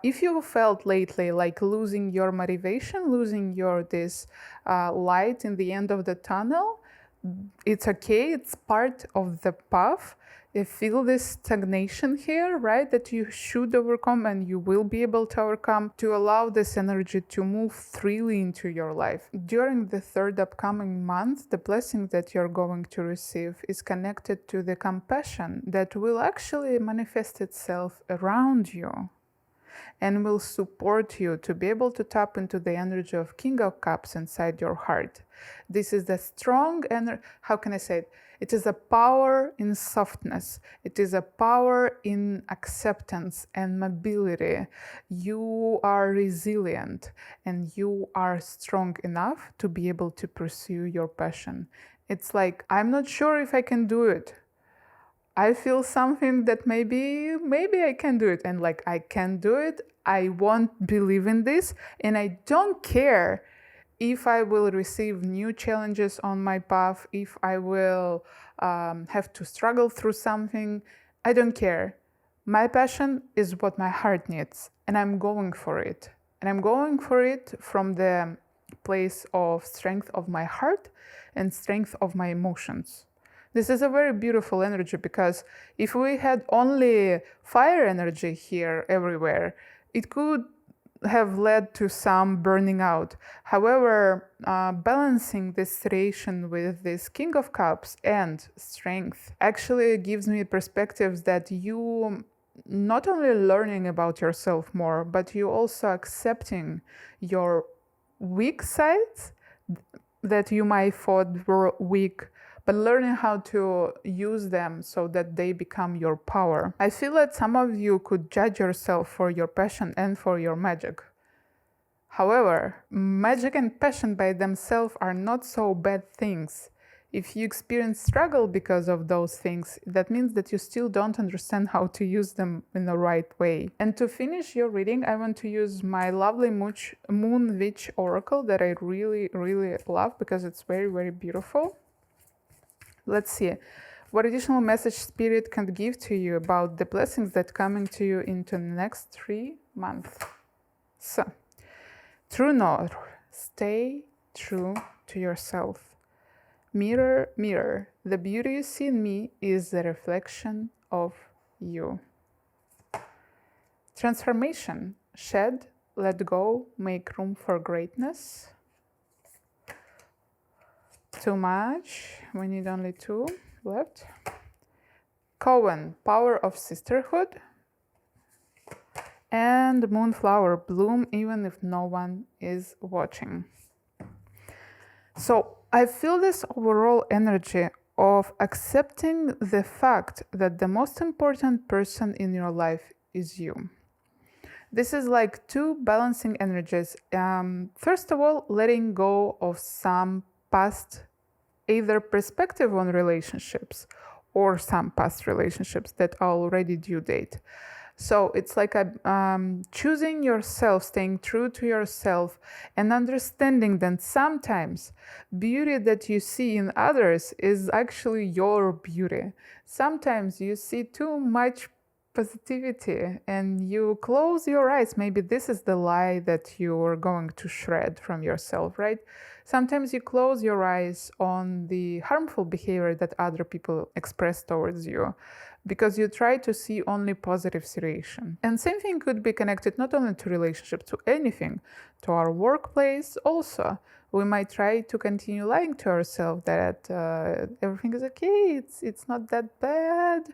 If you felt lately like losing your motivation, losing your this light in the end of the tunnel, it's okay, it's part of the path. You feel this stagnation here, right, that you should overcome and you will be able to overcome, to allow this energy to move freely into your life. During the third upcoming month, the blessing that you're going to receive is connected to the compassion that will actually manifest itself around you and will support you to be able to tap into the energy of King of Cups inside your heart. This is the strong energy, how can I say it? It is a power in softness. It is a power in acceptance and mobility. You are resilient and you are strong enough to be able to pursue your passion. It's like, I'm not sure if I can do it. I feel something that maybe I can do it, and like I can do it. I won't believe in this, and I don't care if I will receive new challenges on my path, if I will have to struggle through something. I don't care. My passion is what my heart needs, and I'm going for it. And I'm going for it from the place of strength of my heart and strength of my emotions. This is a very beautiful energy, because if we had only fire energy here everywhere, it could have led to some burning out. However, balancing this situation with this King of Cups and strength actually gives me perspectives that you not only learning about yourself more, but you also accepting your weak sides, that you might thought were weak, but learning how to use them so that they become your power. I feel that some of you could judge yourself for your passion and for your magic. However, magic and passion by themselves are not so bad things. If you experience struggle because of those things, that means that you still don't understand how to use them in the right way. And to finish your reading, I want to use my lovely Moon Witch Oracle that I really, really love because it's very, very beautiful. Let's see what additional message Spirit can give to you about the blessings that coming to you into the next 3 months. So, true north, stay true to yourself. Mirror, mirror, the beauty you see in me is the reflection of you. Transformation, shed, let go, make room for greatness. Too much, we need only 2 left. Coven, power of sisterhood. And moonflower, bloom even if no one is watching. So I feel this overall energy of accepting the fact that the most important person in your life is you. This is like 2 balancing energies. First of all, letting go of some past either perspective on relationships or some past relationships that are already due date. So it's like choosing yourself, staying true to yourself, and understanding that sometimes beauty that you see in others is actually your beauty. Sometimes you see too much positivity and you close your eyes. Maybe this is the lie that you are going to shred from yourself, right? Sometimes you close your eyes on the harmful behavior that other people express towards you, because you try to see only positive situation. And same thing could be connected not only to relationships, to anything, to our workplace also. We might try to continue lying to ourselves that everything is okay, it's not that bad,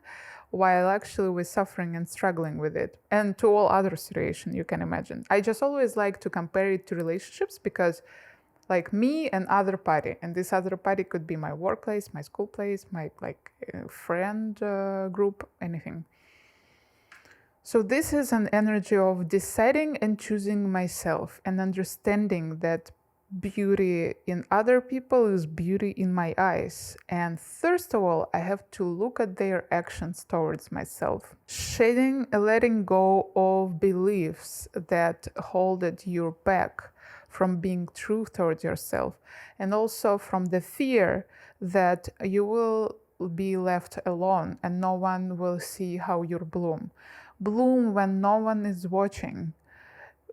while actually we're suffering and struggling with it. And to all other situations you can imagine. I just always like to compare it to relationships because like me and other party, and this other party could be my workplace, my school place, my friend group, anything. So this is an energy of deciding and choosing myself and understanding that beauty in other people is beauty in my eyes. And first of all, I have to look at their actions towards myself. Letting go of beliefs that hold you back from being true towards yourself, and also from the fear that you will be left alone and no one will see how you bloom. Bloom when no one is watching.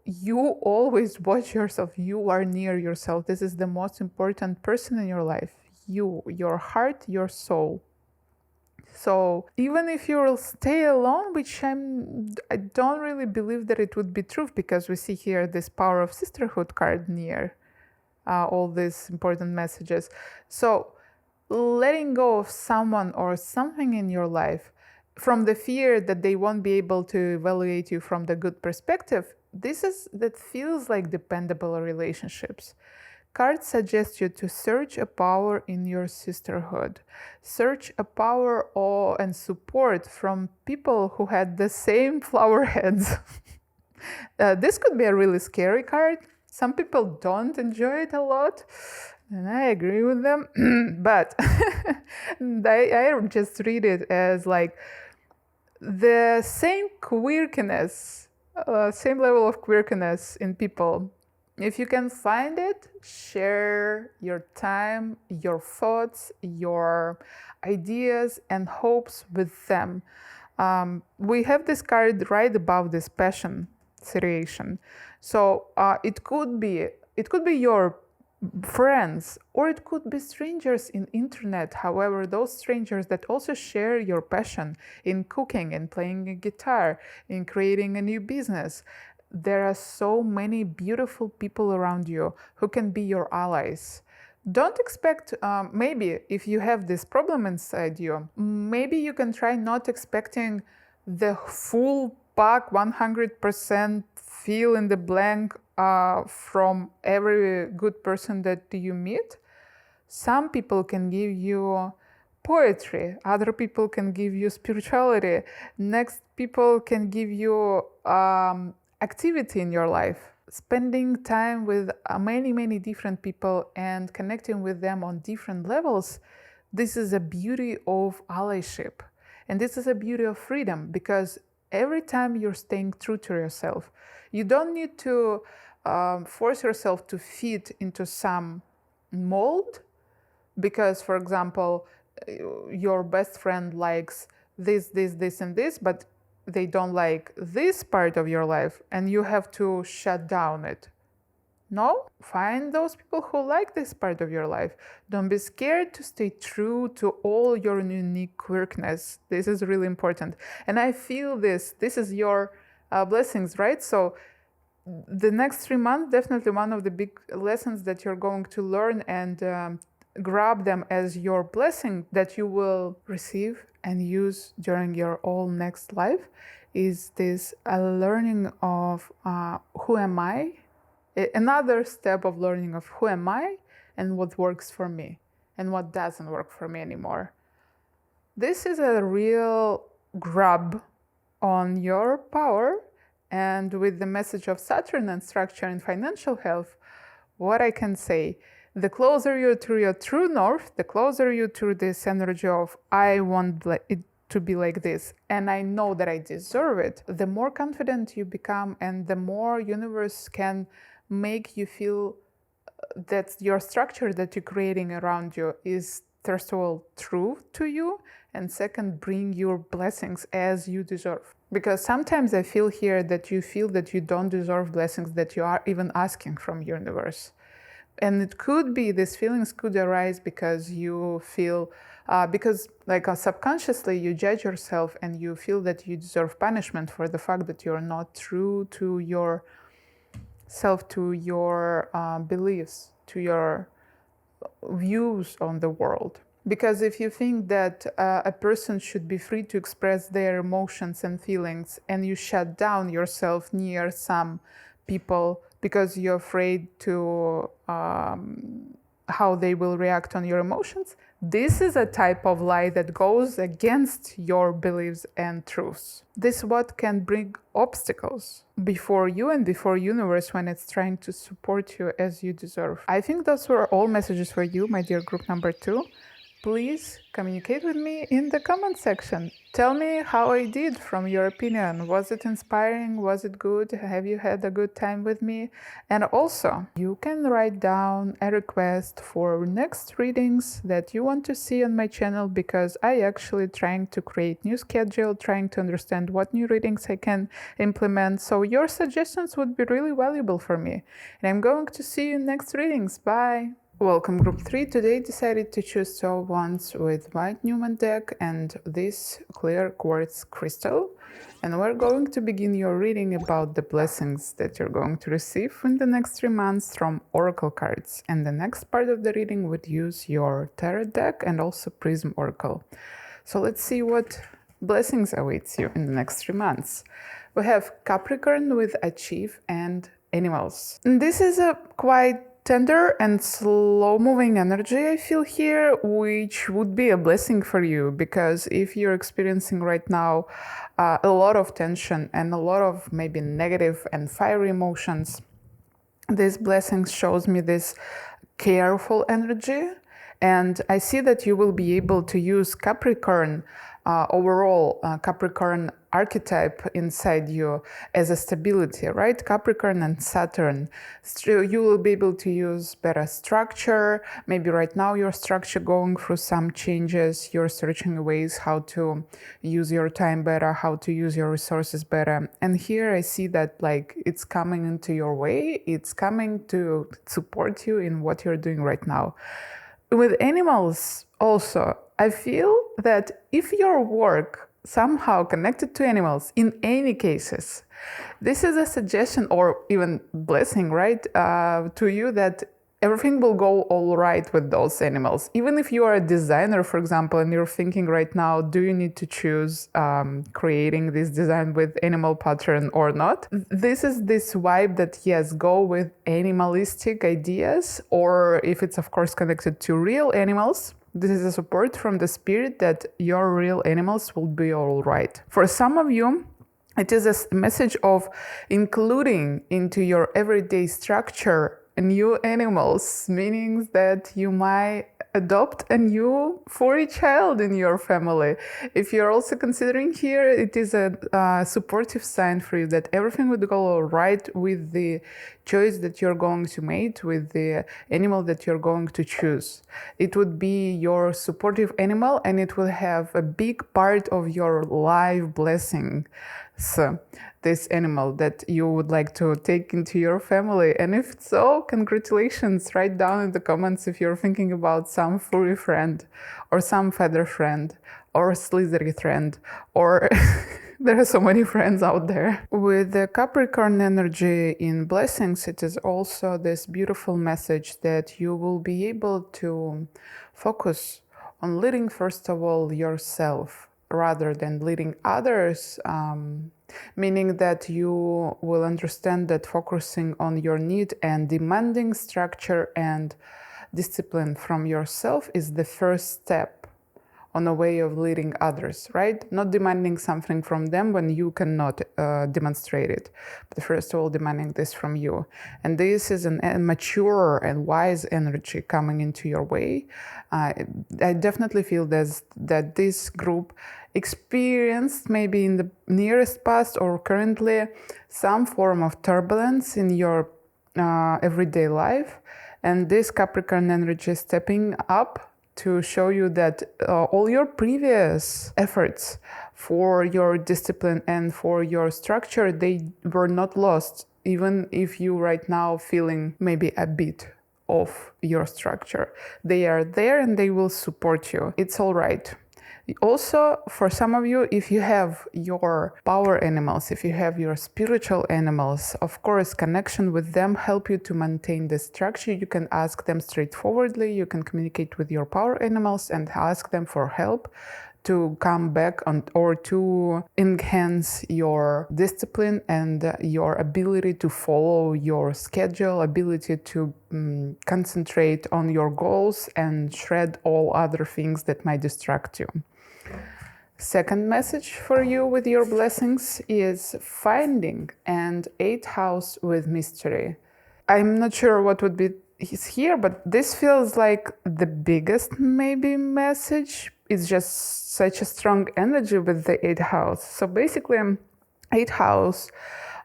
You always watch yourself. You are near yourself. This is the most important person in your life. You, your heart, your soul. So even if you will stay alone, which I don't really believe that it would be true, because we see here this power of sisterhood card near all these important messages. So letting go of someone or something in your life from the fear that they won't be able to evaluate you from the good perspective, that feels like dependable relationships. Cards suggest you to search a power in your sisterhood. Search a power and support from people who had the same flower heads. This could be a really scary card. Some people don't enjoy it a lot, and I agree with them. But I just read it as like the same quirkiness, same level of quirkiness in people. If you can find it, share your time, your thoughts, your ideas and hopes with them. We have this card right above this passion situation. So it could be your friends, or it could be strangers in internet. However, those strangers that also share your passion in cooking and playing a guitar, in creating a new business. There are so many beautiful people around you who can be your allies. Don't expect, maybe if you have this problem inside you, maybe you can try not expecting the full pack 100% fill in the blank from every good person that you meet. Some people can give you poetry, other people can give you spirituality, next people can give you activity in your life. Spending time with many different people and connecting with them on different levels, this is a beauty of allyship. And this is a beauty of freedom, because every time you're staying true to yourself, you don't need to force yourself to fit into some mold, because, for example, your best friend likes this, and this, but they don't like this part of your life, and you have to shut down it. No, find those people who like this part of your life. Don't be scared to stay true to all your unique quirkiness. This is really important. And I feel this is your blessings, right? So the next 3 months, definitely one of the big lessons that you're going to learn and grab them as your blessing that you will receive and use during your all next life is this learning of who am I? Another step of learning of who am I and what works for me and what doesn't work for me anymore. This is a real grab on your power, and with the message of Saturn and structure and financial health, what I can say, the closer you to your true north, the closer you to this energy of I want it to be like this and I know that I deserve it, the more confident you become and the more universe can make you feel that your structure that you're creating around you is, first of all, true to you, and second, bring your blessings as you deserve. Because sometimes I feel here that you feel that you don't deserve blessings that you are even asking from universe. And it could be, these feelings could arise because you feel, because like subconsciously you judge yourself and you feel that you deserve punishment for the fact that you're not true to your self, to your beliefs, to your views on the world. Because if you think that a person should be free to express their emotions and feelings, and you shut down yourself near some people because you're afraid to how they will react on your emotions, this is a type of lie that goes against your beliefs and truths. This is what can bring obstacles before you and before universe when it's trying to support you as you deserve. I think those were all messages for you, my dear group number 2. Please communicate with me in the comment section. Tell me how I did from your opinion. Was it inspiring? Was it good? Have you had a good time with me? And also, you can write down a request for next readings that you want to see on my channel, because I actually trying to create new schedule, trying to understand what new readings I can implement. So your suggestions would be really valuable for me. And I'm going to see you in next readings. Bye! Welcome group 3. Today decided to choose 12 wands with white Newman deck and this clear quartz crystal. And we're going to begin your reading about the blessings that you're going to receive in the next 3 months from oracle cards. And the next part of the reading would use your tarot deck and also prism oracle. So let's see what blessings awaits you in the next 3 months. We have Capricorn with achieve and animals. And this is a quite tender and slow-moving energy I feel here, which would be a blessing for you, because if you're experiencing right now a lot of tension and a lot of maybe negative and fiery emotions, this blessing shows me this careful energy, and I see that you will be able to use Capricorn overall Capricorn archetype inside you as a stability, right? Capricorn and Saturn. So you will be able to use better structure. Maybe right now your structure going through some changes. You're searching ways how to use your time better, how to use your resources better. And here I see that like it's coming into your way. It's coming to support you in what you're doing right now. With animals also, I feel that if your work somehow connected to animals, in any cases, this is a suggestion or even blessing, right, to you that everything will go all right with those animals. Even if you are a designer, for example, and you're thinking right now, do you need to choose creating this design with animal pattern or not? This is this vibe that, yes, go with animalistic ideas, or if it's of course connected to real animals, this is a support from the spirit that your real animals will be all right. For some of you, it is a message of including into your everyday structure new animals, meaning that you might adopt a new furry child in your family. If you're also considering here, it is a supportive sign for you that everything would go all right with the choice that you're going to make, with the animal that you're going to choose. It would be your supportive animal, and it will have a big part of your life blessing. So this animal that you would like to take into your family. And if so, congratulations. Write down in the comments if you're thinking about some furry friend or some feather friend or slithery friend, or there are so many friends out there. With the Capricorn energy in blessings, it is also this beautiful message that you will be able to focus on leading, first of all, yourself rather than leading others, meaning that you will understand that focusing on your need and demanding structure and discipline from yourself is the first step on a way of leading others, right? Not demanding something from them when you cannot demonstrate it, but first of all, demanding this from you. And this is a mature and wise energy coming into your way. I definitely feel that this group experienced, maybe in the nearest past or currently, some form of turbulence in your everyday life. And this Capricorn energy is stepping up to show you that all your previous efforts for your discipline and for your structure, they were not lost, even if you right now feeling maybe a bit of your structure. They are there and they will support you. It's all right. Also, for some of you, if you have your power animals, if you have your spiritual animals, of course, connection with them help you to maintain the structure. You can ask them straightforwardly. You can communicate with your power animals and ask them for help to come back on, or to enhance your discipline and your ability to follow your schedule, ability to concentrate on your goals and shred all other things that might distract you. Second message for you with your blessings is finding and 8th house with mystery. I'm not sure what would be here, but this feels like the biggest maybe message. It's just such a strong energy with the 8th house. So basically, 8th house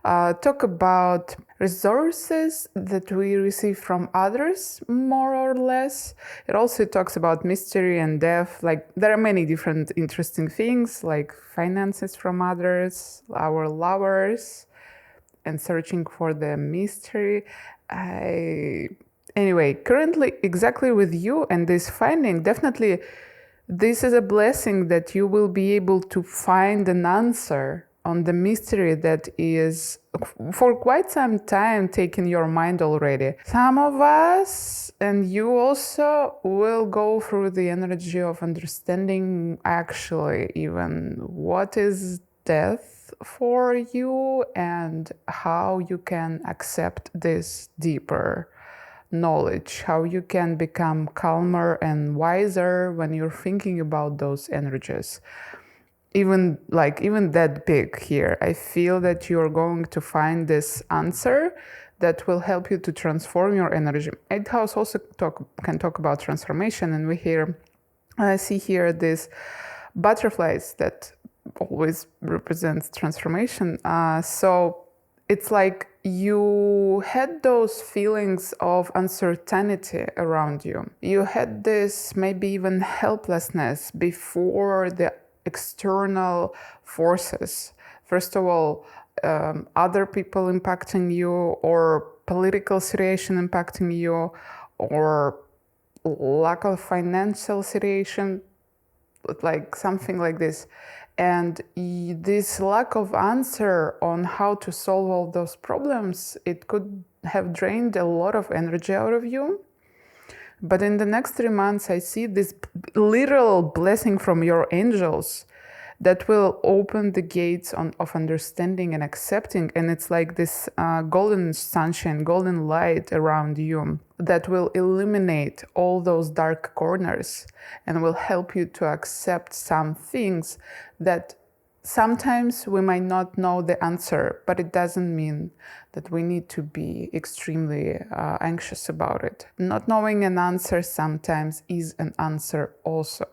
talk about resources that we receive from others, more or less. It also talks about mystery and death. Like, there are many different interesting things, like finances from others, our lovers, and searching for the mystery. Anyway, currently, exactly with you and this finding, definitely this is a blessing that you will be able to find an answer on the mystery that is for quite some time taking your mind already. Some of us, and you also, will go through the energy of understanding actually even what is death for you and how you can accept this deeper knowledge, how you can become calmer and wiser when you're thinking about those energies. Even that big here, I feel that you're going to find this answer that will help you to transform your energy. 8th house also can talk about transformation, and I see here these butterflies that always represents transformation. So it's like you had those feelings of uncertainty around you. You had this maybe even helplessness before the external forces. First of all, other people impacting you, or political situation impacting you, or lack of financial situation, like something like this. And this lack of answer on how to solve all those problems, it could have drained a lot of energy out of you. But in the next 3 months, I see this literal blessing from your angels that will open the gates of understanding and accepting. And it's like this golden sunshine, golden light around you that will illuminate all those dark corners and will help you to accept some things that sometimes we might not know the answer, but it doesn't mean that we need to be extremely anxious about it. Not knowing an answer sometimes is an answer also.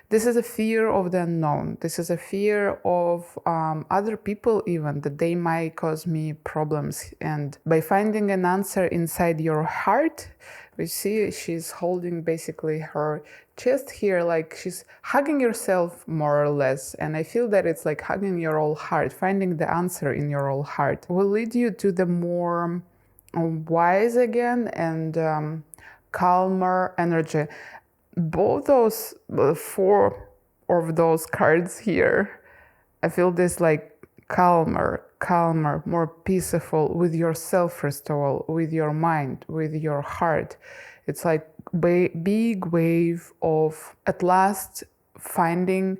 This is a fear of the unknown. This is a fear of other people even, that they might cause me problems. And by finding an answer inside your heart, we see she's holding basically her chest here, like she's hugging yourself more or less. And I feel that it's like hugging your whole heart. Finding the answer in your whole heart will lead you to the more wise again and calmer energy. Both those 4 of those cards here, I feel this like calmer, more peaceful with yourself, first of all, with your mind, with your heart. It's like big wave of at last finding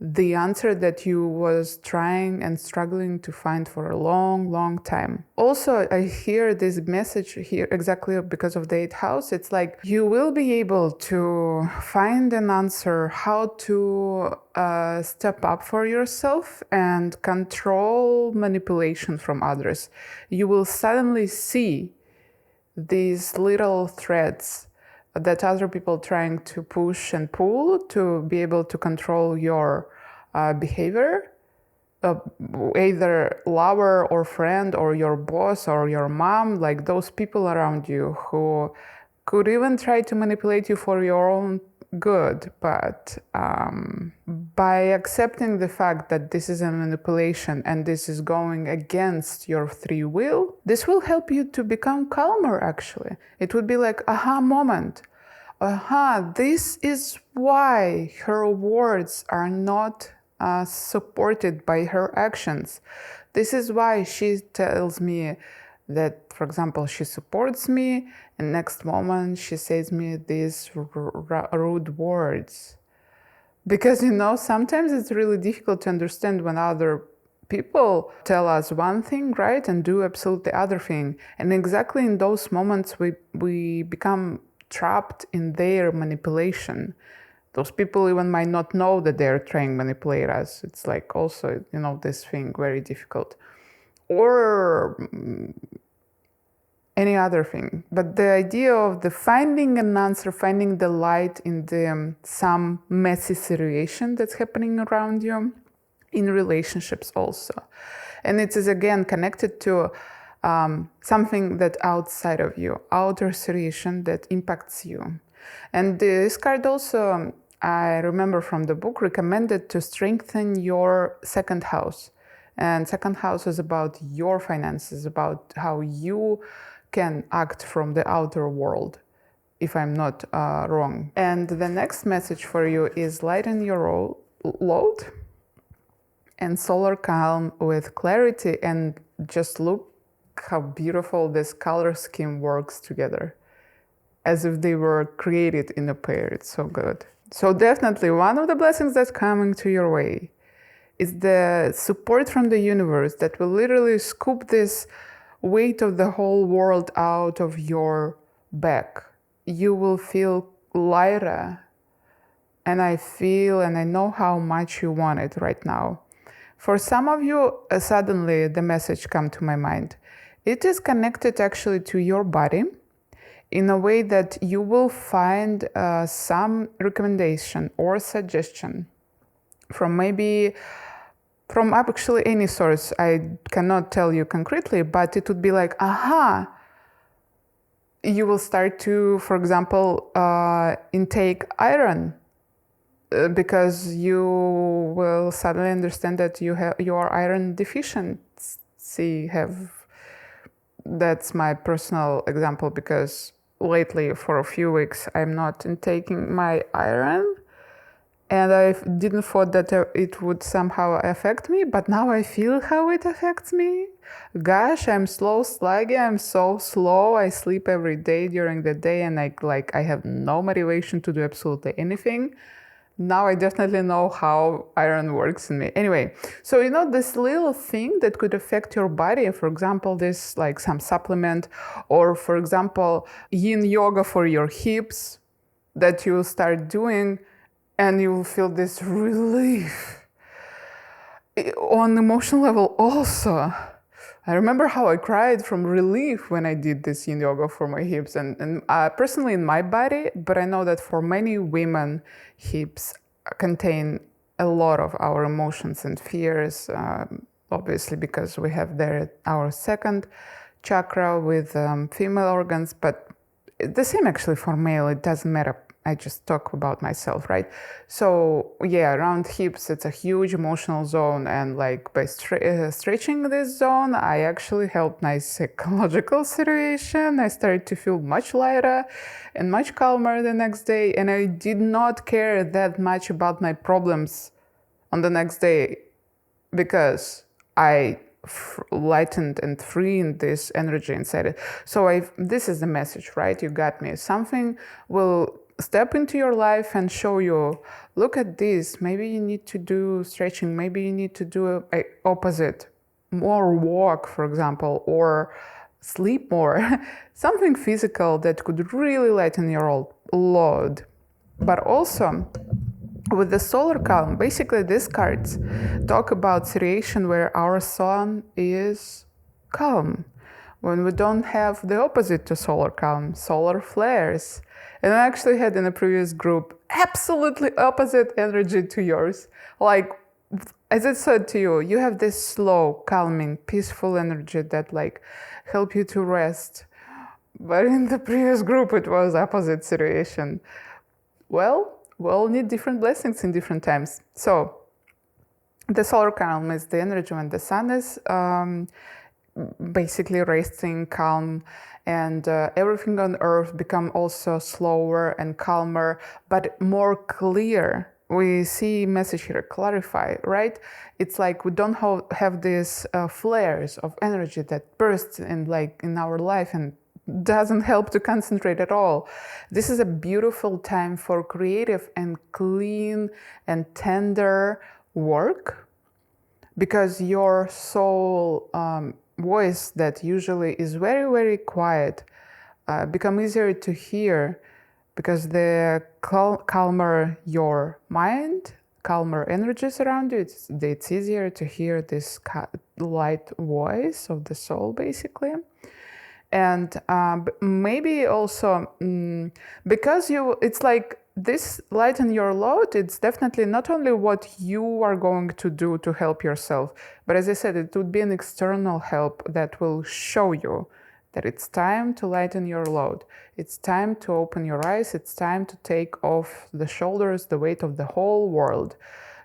the answer that you was trying and struggling to find for a long time. Also, I hear this message here exactly because of the 8th house. It's like you will be able to find an answer how to step up for yourself and control manipulation from others. You will suddenly see these little threads that other people trying to push and pull to be able to control your behavior, either lover or friend or your boss or your mom, like those people around you who could even try to manipulate you for your own good. But by accepting the fact that this is a manipulation and this is going against your free will, this will help you to become calmer actually. It would be like aha moment. This is why her words are not supported by her actions. This is why she tells me that, for example, she supports me, and next moment she says me these rude words. Because, sometimes it's really difficult to understand when other people tell us one thing, right, and do absolutely other thing. And exactly in those moments we become trapped in their manipulation. Those people even might not know that they're trying to manipulate us. It's like also, this thing very difficult. Or any other thing. But the idea of the finding an answer, finding the light in the some messy situation that's happening around you, in relationships also. And it is again connected to something that outside of you, outer situation that impacts you. And this card also, I remember from the book, recommended to strengthen your 2nd house. And 2nd house is about your finances, about how you can act from the outer world, if I'm not wrong. And the next message for you is lighten your load and solar calm with clarity, and just look how beautiful this color scheme works together, as if they were created in a pair. It's so good. So definitely one of the blessings that's coming to your way is the support from the universe that will literally scoop this weight of the whole world out of your back. You will feel lighter, and I feel and I know how much you want it right now. For some of you, suddenly the message come to my mind. It is connected actually to your body in a way that you will find some recommendation or suggestion from actually any source. I cannot tell you concretely, but it would be like, you will start to, for example, intake iron because you will suddenly understand that you are iron deficiency. That's my personal example, because lately for a few weeks I'm not intaking my iron, and I didn't thought that it would somehow affect me, but now I feel how it affects me. Gosh, I'm slow, sluggy. I'm so slow. I sleep every day during the day, and I have no motivation to do absolutely anything. Now I definitely know how iron works in me. Anyway, so this little thing that could affect your body, for example, this like some supplement, or for example, yin yoga for your hips that you start doing, and you will feel this relief. On emotional level also. I remember how I cried from relief when I did this yin yoga for my hips, and personally in my body, but I know that for many women, hips contain a lot of our emotions and fears, obviously because we have there our second chakra with female organs, but the same actually for male, it doesn't matter. I just talk about myself, right? So yeah, around hips, it's a huge emotional zone, and like by stretching this zone, I actually helped my psychological situation. I started to feel much lighter and much calmer the next day, and I did not care that much about my problems on the next day because I lightened and freed this energy inside it. So this is the message, right? You got me. Something will step into your life and show you, look at this, maybe you need to do stretching, maybe you need to do a opposite, more walk, for example, or sleep more. Something physical that could really lighten your load. But also with the solar calm, basically these cards talk about situation where our sun is calm, when we don't have the opposite to solar calm, solar flares. And I actually had in a previous group absolutely opposite energy to yours. Like, as I said to you, you have this slow, calming, peaceful energy that like help you to rest. But in the previous group, it was opposite situation. Well, we all need different blessings in different times. So the solar calm is the energy when the sun is basically resting, calm, and everything on earth become also slower and calmer, but more clear. We see message here, clarify, right? It's like we don't have these flares of energy that burst in our life and doesn't help to concentrate at all. This is a beautiful time for creative and clean and tender work, because your soul voice that usually is very, very quiet become easier to hear, because the calmer your mind, calmer energies around you, it's easier to hear this light voice of the soul, basically. And maybe also because it's like this lighten your load, it's definitely not only what you are going to do to help yourself, but as I said, it would be an external help that will show you that it's time to lighten your load. It's time to open your eyes. It's time to take off the shoulders the weight of the whole world.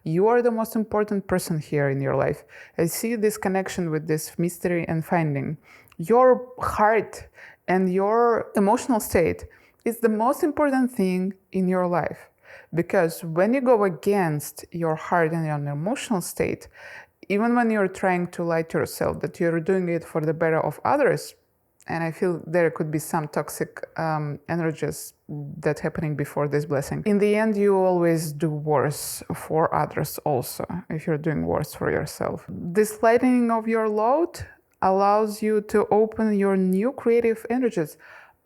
You are the most important person here in your life. I see this connection with this mystery and finding. Your heart and your emotional state is the most important thing in your life, because when you go against your heart and your emotional state, even when you're trying to lie to yourself that you're doing it for the better of others, and I feel there could be some toxic energies that happening before this blessing. In the end, you always do worse for others also, if you're doing worse for yourself. This lightening of your load allows you to open your new creative energies.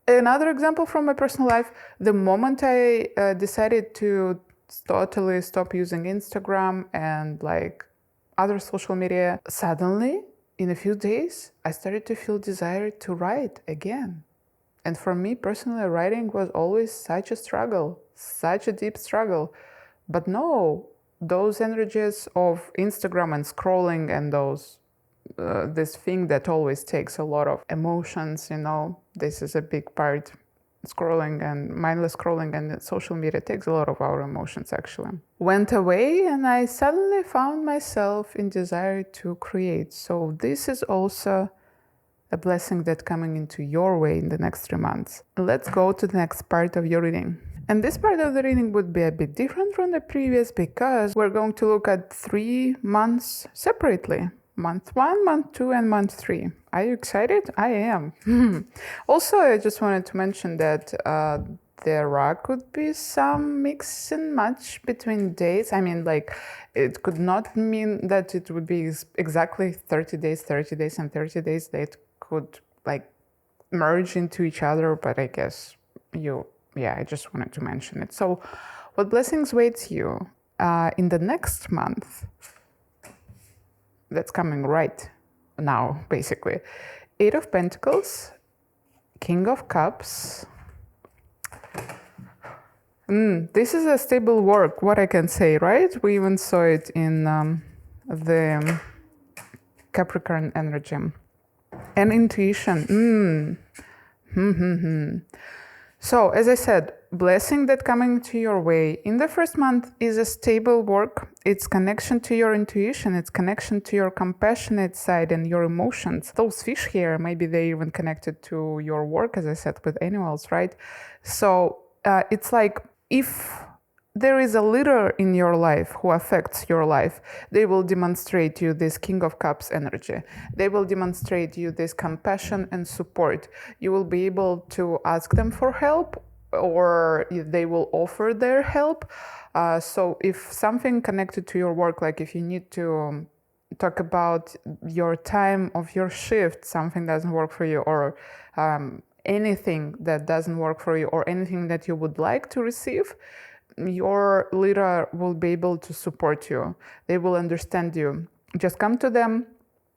Another example from my personal life, the moment I decided to totally stop using Instagram and other social media, suddenly, in a few days, I started to feel desire to write again. And for me personally, writing was always such a struggle, such a deep struggle. But no, those energies of Instagram and scrolling and this thing that always takes a lot of emotions, this is a big part. Scrolling and mindless scrolling and social media takes a lot of our emotions actually. Went away, and I suddenly found myself in desire to create. So this is also a blessing that's coming into your way in the next 3 months. Let's go to the next part of your reading. And this part of the reading would be a bit different from the previous, because we're going to look at 3 months separately. month 1, month 2, and month 3. Are you excited? I am. Also, I just wanted to mention that there could be some mix and match between days. I mean, like, it could not mean that it would be exactly 30 days, and 30 days. That could, like, merge into each other, but I guess I just wanted to mention it. So, what blessings waits you in the next month? That's coming right now, basically. 8 of Pentacles, King of Cups. This is a stable work, what I can say, right? We even saw it in the Capricorn energy. And intuition. So, as I said, blessing that coming to your way in the first month is a stable work. It's connection to your intuition. It's connection to your compassionate side and your emotions. Those fish here, maybe they even connected to your work, as I said, with animals, right? So it's like if there is a leader in your life who affects your life, they will demonstrate you this King of Cups energy. They will demonstrate you this compassion and support. You will be able to ask them for help, or they will offer their help. So if something connected to your work, like if you need to talk about your time of your shift, something doesn't work for you, or anything that doesn't work for you, or anything that you would like to receive, your leader will be able to support you. They will understand you. Just come to them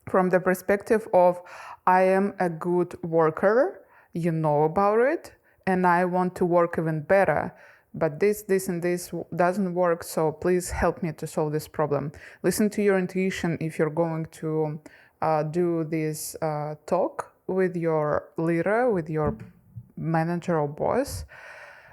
from the perspective of, I am a good worker, you know about it, and I want to work even better. But this, and this doesn't work, so please help me to solve this problem. Listen to your intuition if you're going to do this talk with your leader, with your manager or boss.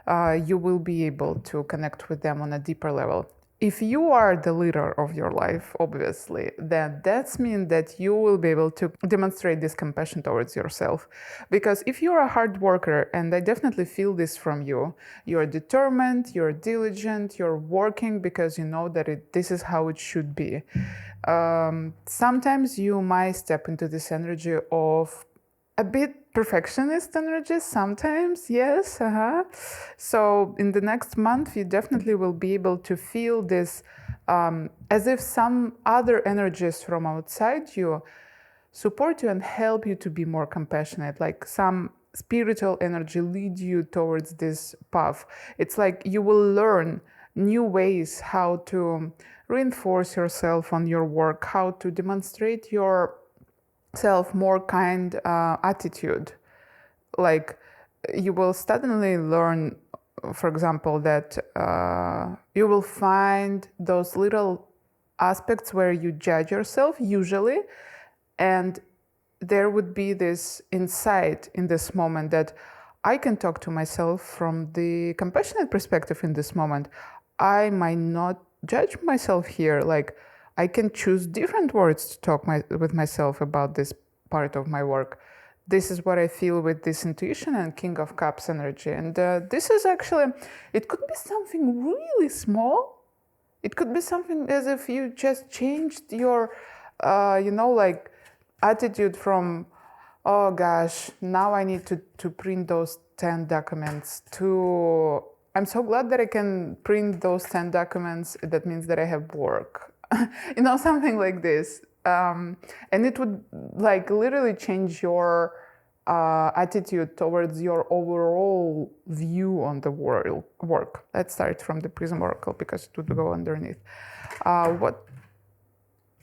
You will be able to connect with them on a deeper level. If you are the leader of your life, obviously, then that means that you will be able to demonstrate this compassion towards yourself. Because if you're a hard worker, and I definitely feel this from you, you're determined, you're diligent, you're working because you know that this is how it should be. Sometimes you might step into this energy of a bit perfectionist energy sometimes, yes. So in the next month, you definitely will be able to feel this as if some other energies from outside you support you and help you to be more compassionate, like some spiritual energy lead you towards this path. It's like you will learn new ways how to reinforce yourself on your work, how to demonstrate your more kind attitude. Like you will suddenly learn, for example, that you will find those little aspects where you judge yourself usually, and there would be this insight in this moment that I can talk to myself from the compassionate perspective in this moment. I might not judge myself here, like I can choose different words to talk with myself about this part of my work. This is what I feel with this intuition and King of Cups energy. And this is actually, it could be something really small. It could be something as if you just changed your, like attitude from, oh gosh, now I need to print those 10 documents, to, I'm so glad that I can print those 10 documents. That means that I have work. Something like this. And it would like literally change your attitude towards your overall view on the work. Let's start from the Prism Oracle because it would go underneath. What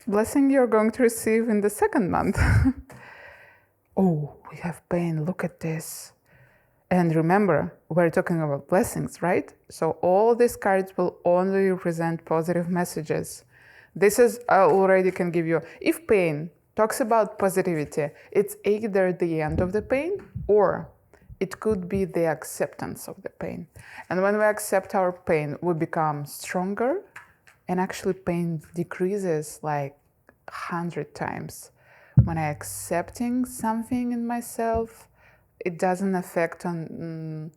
blessing you're going to receive in the second month? Oh, we have pain. Look at this. And remember, we're talking about blessings, right? So all these cards will only represent positive messages. This is, I already can give you, if pain talks about positivity, it's either the end of the pain or it could be the acceptance of the pain. And when we accept our pain, we become stronger, and actually pain decreases like 100 times. When I'm accepting something in myself, it doesn't affect on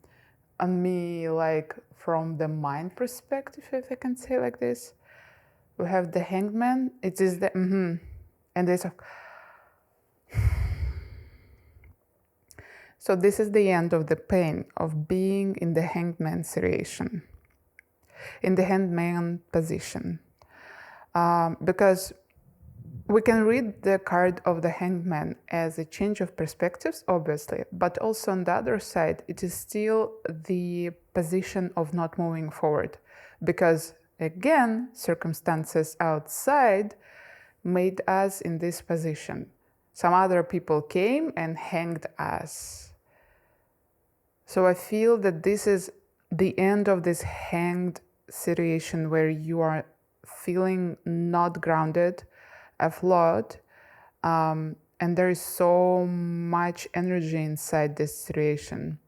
me like from the mind perspective, if I can say like this. We have the Hangman. It is the and there's a... So this is the end of the pain of being in the hangman situation, in the hangman position. Because we can read the card of the hangman as a change of perspectives, obviously, but also on the other side, it is still the position of not moving forward. Because again, circumstances outside made us in this position. Some other people came and hanged us. So I feel that this is the end of this hanged situation where you are feeling not grounded, afloat, and there is so much energy inside this situation.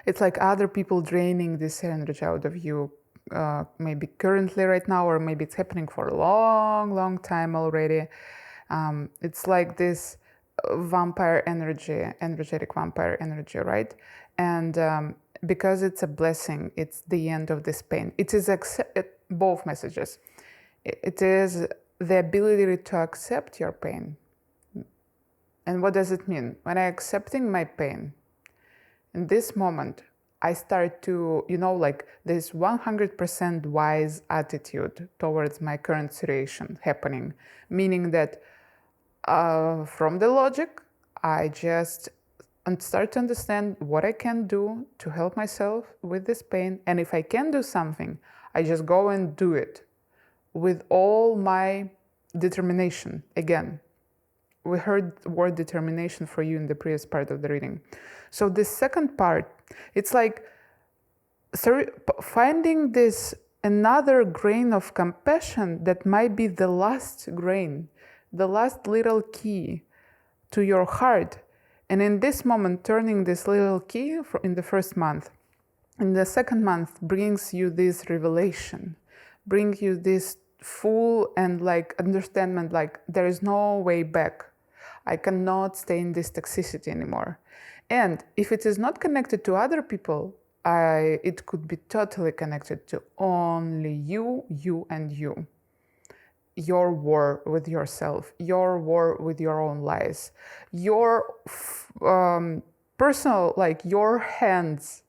It's like other people draining this energy out of you, maybe currently right now, or maybe it's happening for a long time already. It's like this vampire energy, energetic vampire energy, right? And because it's a blessing, it's the end of this pain. It is both messages. It is the ability to accept your pain. And what does it mean? When I'm accepting my pain, in this moment, I start to, like this 100% wise attitude towards my current situation happening, meaning that from the logic, I just start to understand what I can do to help myself with this pain. And if I can do something, I just go and do it with all my determination. Again, we heard the word determination for you in the previous part of the reading. So the second part, it's like finding this another grain of compassion that might be the last grain, the last little key to your heart. And in this moment, turning this little key in the first month, in the second month brings you this revelation, brings you this full and understanding, there is no way back. I cannot stay in this toxicity anymore. And if it is not connected to other people, it could be totally connected to only you and you. Your war with yourself, your war with your own lies, your personal, your hands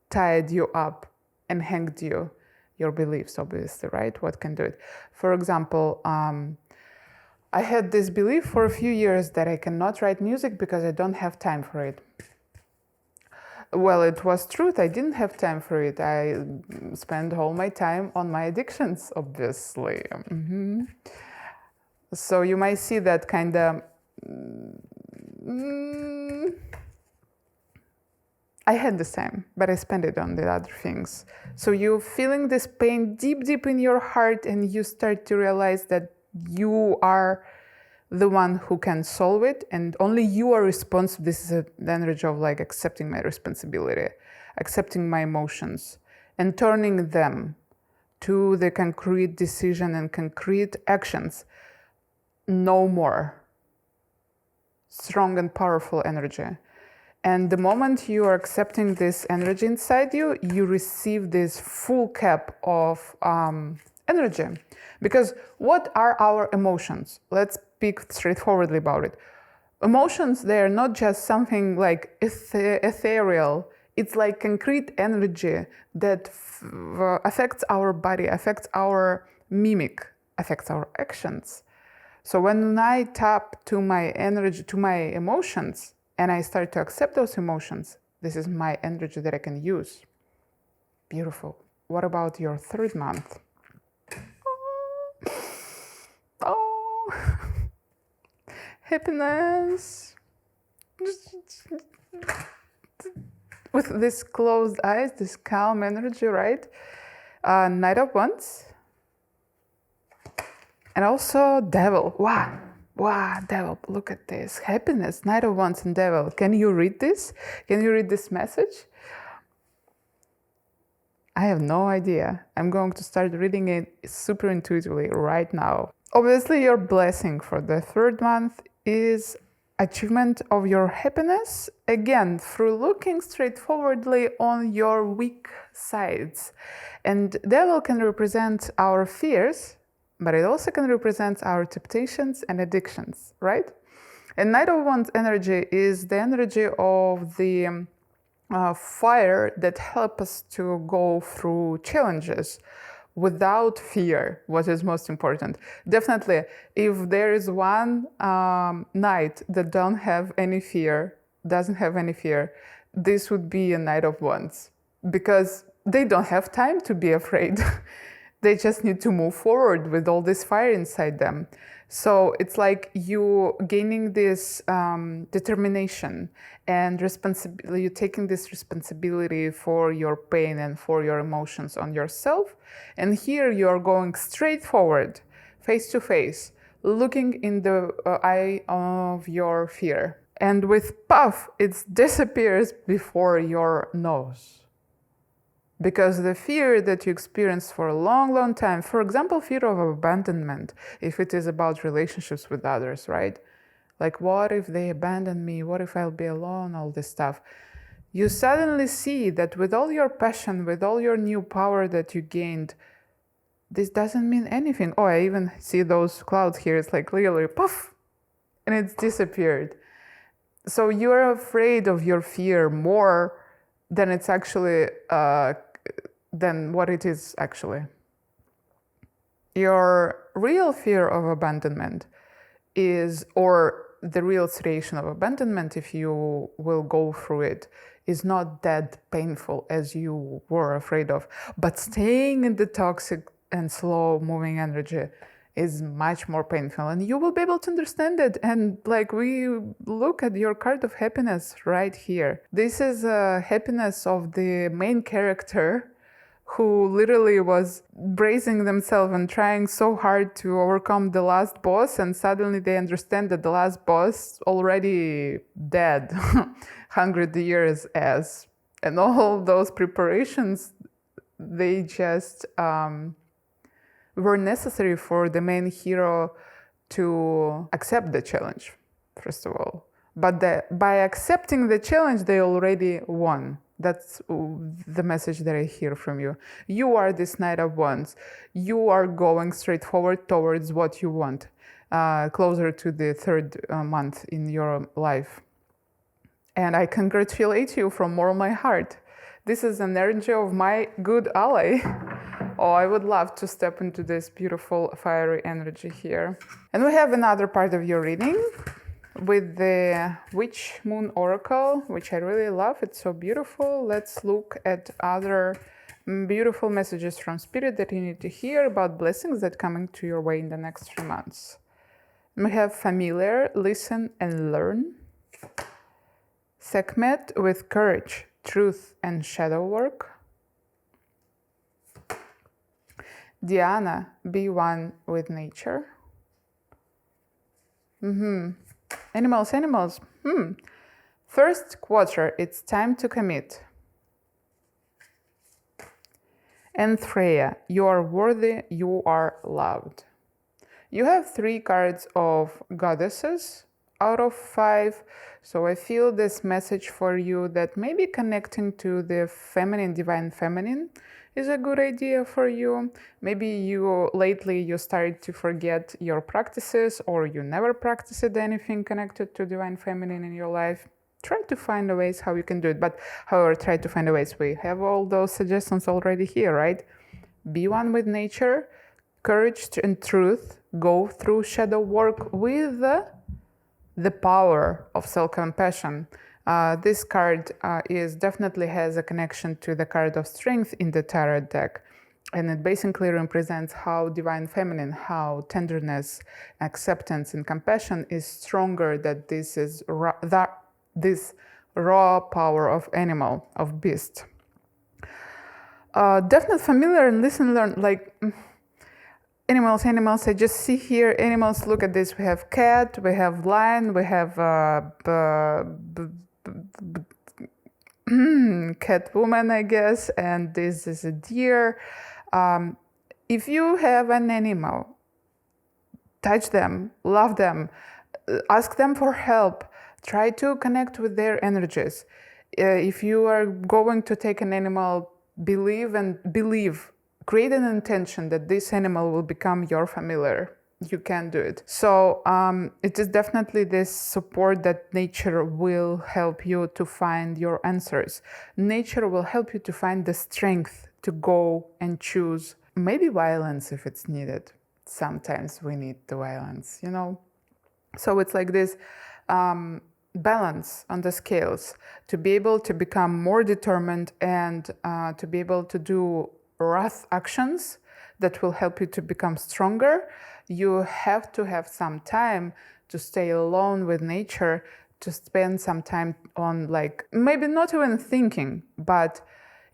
tied you up and hanged you, your beliefs, obviously, right? What can do it? For example, I had this belief for a few years that I cannot write music because I don't have time for it. Well, it was truth. I didn't have time for it. I spent all my time on my addictions, obviously. Mm-hmm. So you might see that kind of... I had the time, but I spent it on the other things. So you're feeling this pain deep in your heart, and you start to realize that you are the one who can solve it, and only you are responsible. This is the energy of accepting my responsibility, accepting my emotions, and turning them to the concrete decision and concrete actions. No more. Strong and powerful energy. And the moment you are accepting this energy inside you, you receive this full cap of energy. Because what are our emotions? Let's speak straightforwardly about it. Emotions, they are not just something ethereal. It's like concrete energy that affects our body, affects our mimic, affects our actions. So when I tap to my energy, to my emotions, and I start to accept those emotions, this is my energy that I can use. Beautiful. What about your third month? Oh, happiness. With this closed eyes, this calm energy, right? Knight of Wands. And also Devil. Wow, Devil, look at this. Happiness, Knight of Wands and Devil. Can you read this? Can you read this message? I have no idea. I'm going to start reading it super intuitively right now. Obviously, your blessing for the third month is achievement of your happiness, again, through looking straightforwardly on your weak sides. And Devil can represent our fears, but it also can represent our temptations and addictions, right? And Knight of Wands energy is the energy of the fire that helps us to go through challenges without fear, what is most important. Definitely, if there is one knight that doesn't have any fear, this would be a Knight of Wands, because they don't have time to be afraid. They just need to move forward with all this fire inside them. So it's like you gaining this determination and responsibility, you taking this responsibility for your pain and for your emotions on yourself. And here you are going straight forward, face to face, looking in the eye of your fear. And with puff, it disappears before your nose. Because the fear that you experience for a long, long time, for example, fear of abandonment, if it is about relationships with others, right? Like, what if they abandon me? What if I'll be alone? All this stuff. You suddenly see that with all your passion, with all your new power that you gained, this doesn't mean anything. Oh, I even see those clouds here. It's like literally, poof, and it's disappeared. So you're afraid of your fear more than it's actually than what it is actually. Your real fear of abandonment is, or the real situation of abandonment, if you will go through it, is not that painful as you were afraid of. But staying in the toxic and slow moving energy is much more painful, and you will be able to understand it. And like, we look at your card of happiness right here. This is a happiness of the main character, who literally was bracing themselves and trying so hard to overcome the last boss, and suddenly they understand that the last boss already dead 100 years as, and all those preparations, they just were necessary for the main hero to accept the challenge, first of all. But by accepting the challenge, they already won. That's the message that I hear from you. You are this Knight of Wands. You are going straight forward towards what you want, closer to the third month in your life. And I congratulate you from all my heart. This is an energy of my good ally. Oh, I would love to step into this beautiful fiery energy here. And we have another part of your reading with the Witch Moon Oracle, which I really love. It's so beautiful. Let's look at other beautiful messages from Spirit that you need to hear about blessings that coming to your way in the next 3 months. We have Familiar, Listen and Learn. Sekhmet with Courage, Truth and Shadow Work. Diana, Be One with Nature. Animals. First quarter, it's time to commit. And Freya, you are worthy, you are loved. You have 3 cards of goddesses out of 5. So I feel this message for you that maybe connecting to the feminine, divine feminine is a good idea for you. Maybe lately you started to forget your practices, or you never practiced anything connected to divine feminine in your life. Try to find ways how you can do it. But however, try to find ways. We have all those suggestions already here, right? Be one with nature, courage and truth, go through shadow work with the power of self-compassion. This card definitely has a connection to the card of strength in the tarot deck. And it basically represents how divine feminine, how tenderness, acceptance, and compassion is stronger than this raw power of animal, of beast. Definitely familiar and listen, learn, like animals. I just see here animals. Look at this. We have cat, we have lion, we have cat woman, I guess, and this is a deer. If you have an animal, touch them, love them, ask them for help, try to connect with their energies. If you are going to take an animal, believe create an intention that this animal will become your familiar, you can do it. So it is definitely this support that nature will help you to find your answers. Nature will help you to find the strength to go and choose, maybe violence if it's needed. Sometimes we need the violence, you know? So it's like this balance on the scales, to be able to become more determined and to be able to do rough actions that will help you to become stronger. You have to have some time to stay alone with nature, to spend some time on, like, maybe not even thinking, but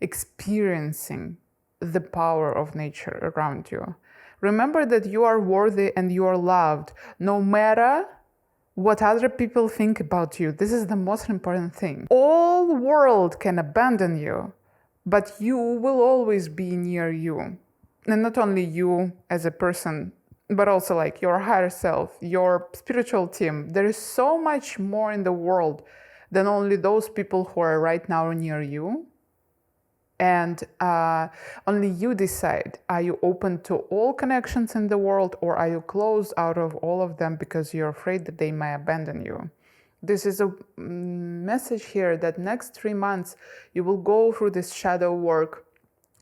experiencing the power of nature around you. Remember that you are worthy and you are loved, no matter what other people think about you. This is the most important thing. All the world can abandon you, but you will always be near you. And not only you as a person, but also like your higher self, your spiritual team. There is so much more in the world than only those people who are right now near you. And only you decide, are you open to all connections in the world, or are you closed out of all of them because you're afraid that they may abandon you? This is a message here that next 3 months you will go through this shadow work,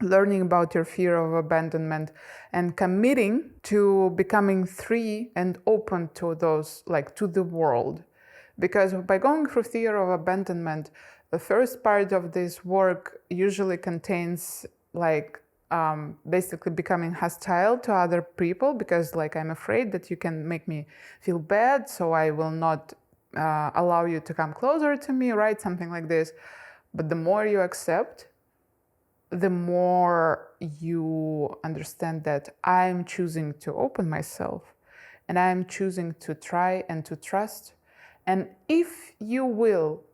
learning about your fear of abandonment and committing to becoming free and open to those, like, to the world. Because by going through fear of abandonment, the first part of this work usually contains, like, basically becoming hostile to other people, because, like, I'm afraid that you can make me feel bad, so I will not allow you to come closer to me, right? Something like this. But the more you accept, the more you understand that I'm choosing to open myself and I'm choosing to try and to trust. And if you will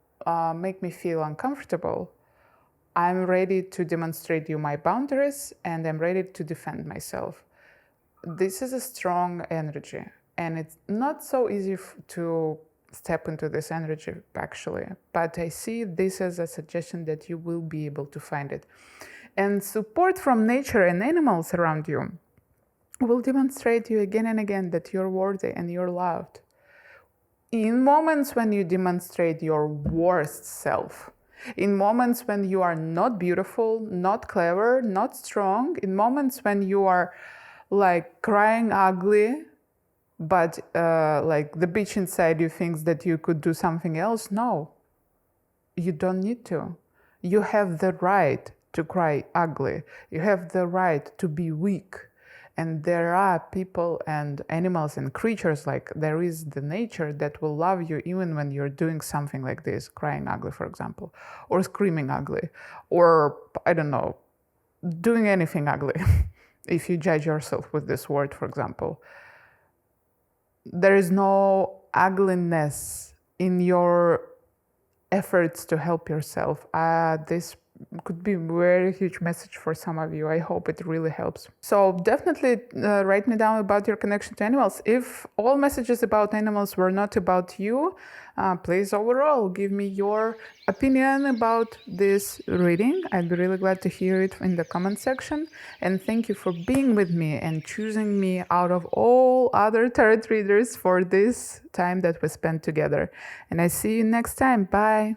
make me feel uncomfortable, I'm ready to demonstrate you my boundaries and I'm ready to defend myself. This is a strong energy, and it's not so easy to step into this energy, actually. But I see this as a suggestion that you will be able to find it. And support from nature and animals around you will demonstrate you again and again that you're worthy and you're loved. In moments when you demonstrate your worst self, in moments when you are not beautiful, not clever, not strong, in moments when you are, like, crying ugly, but like the bitch inside you thinks that you could do something else, no, you don't need to. You have the right to cry ugly. You have the right to be weak. And there are people and animals and creatures, like there is the nature that will love you even when you're doing something like this, crying ugly, for example, or screaming ugly, or, I don't know, doing anything ugly. If you judge yourself with this word, for example. There is no ugliness in your efforts to help yourself. This could be a very huge message for some of you. I hope it really helps. So definitely write me down about your connection to animals. If all messages about animals were not about you, please overall give me your opinion about this reading. I'd be really glad to hear it in the comment section. And thank you for being with me and choosing me out of all other tarot readers for this time that we spent together. And I see you next time. Bye.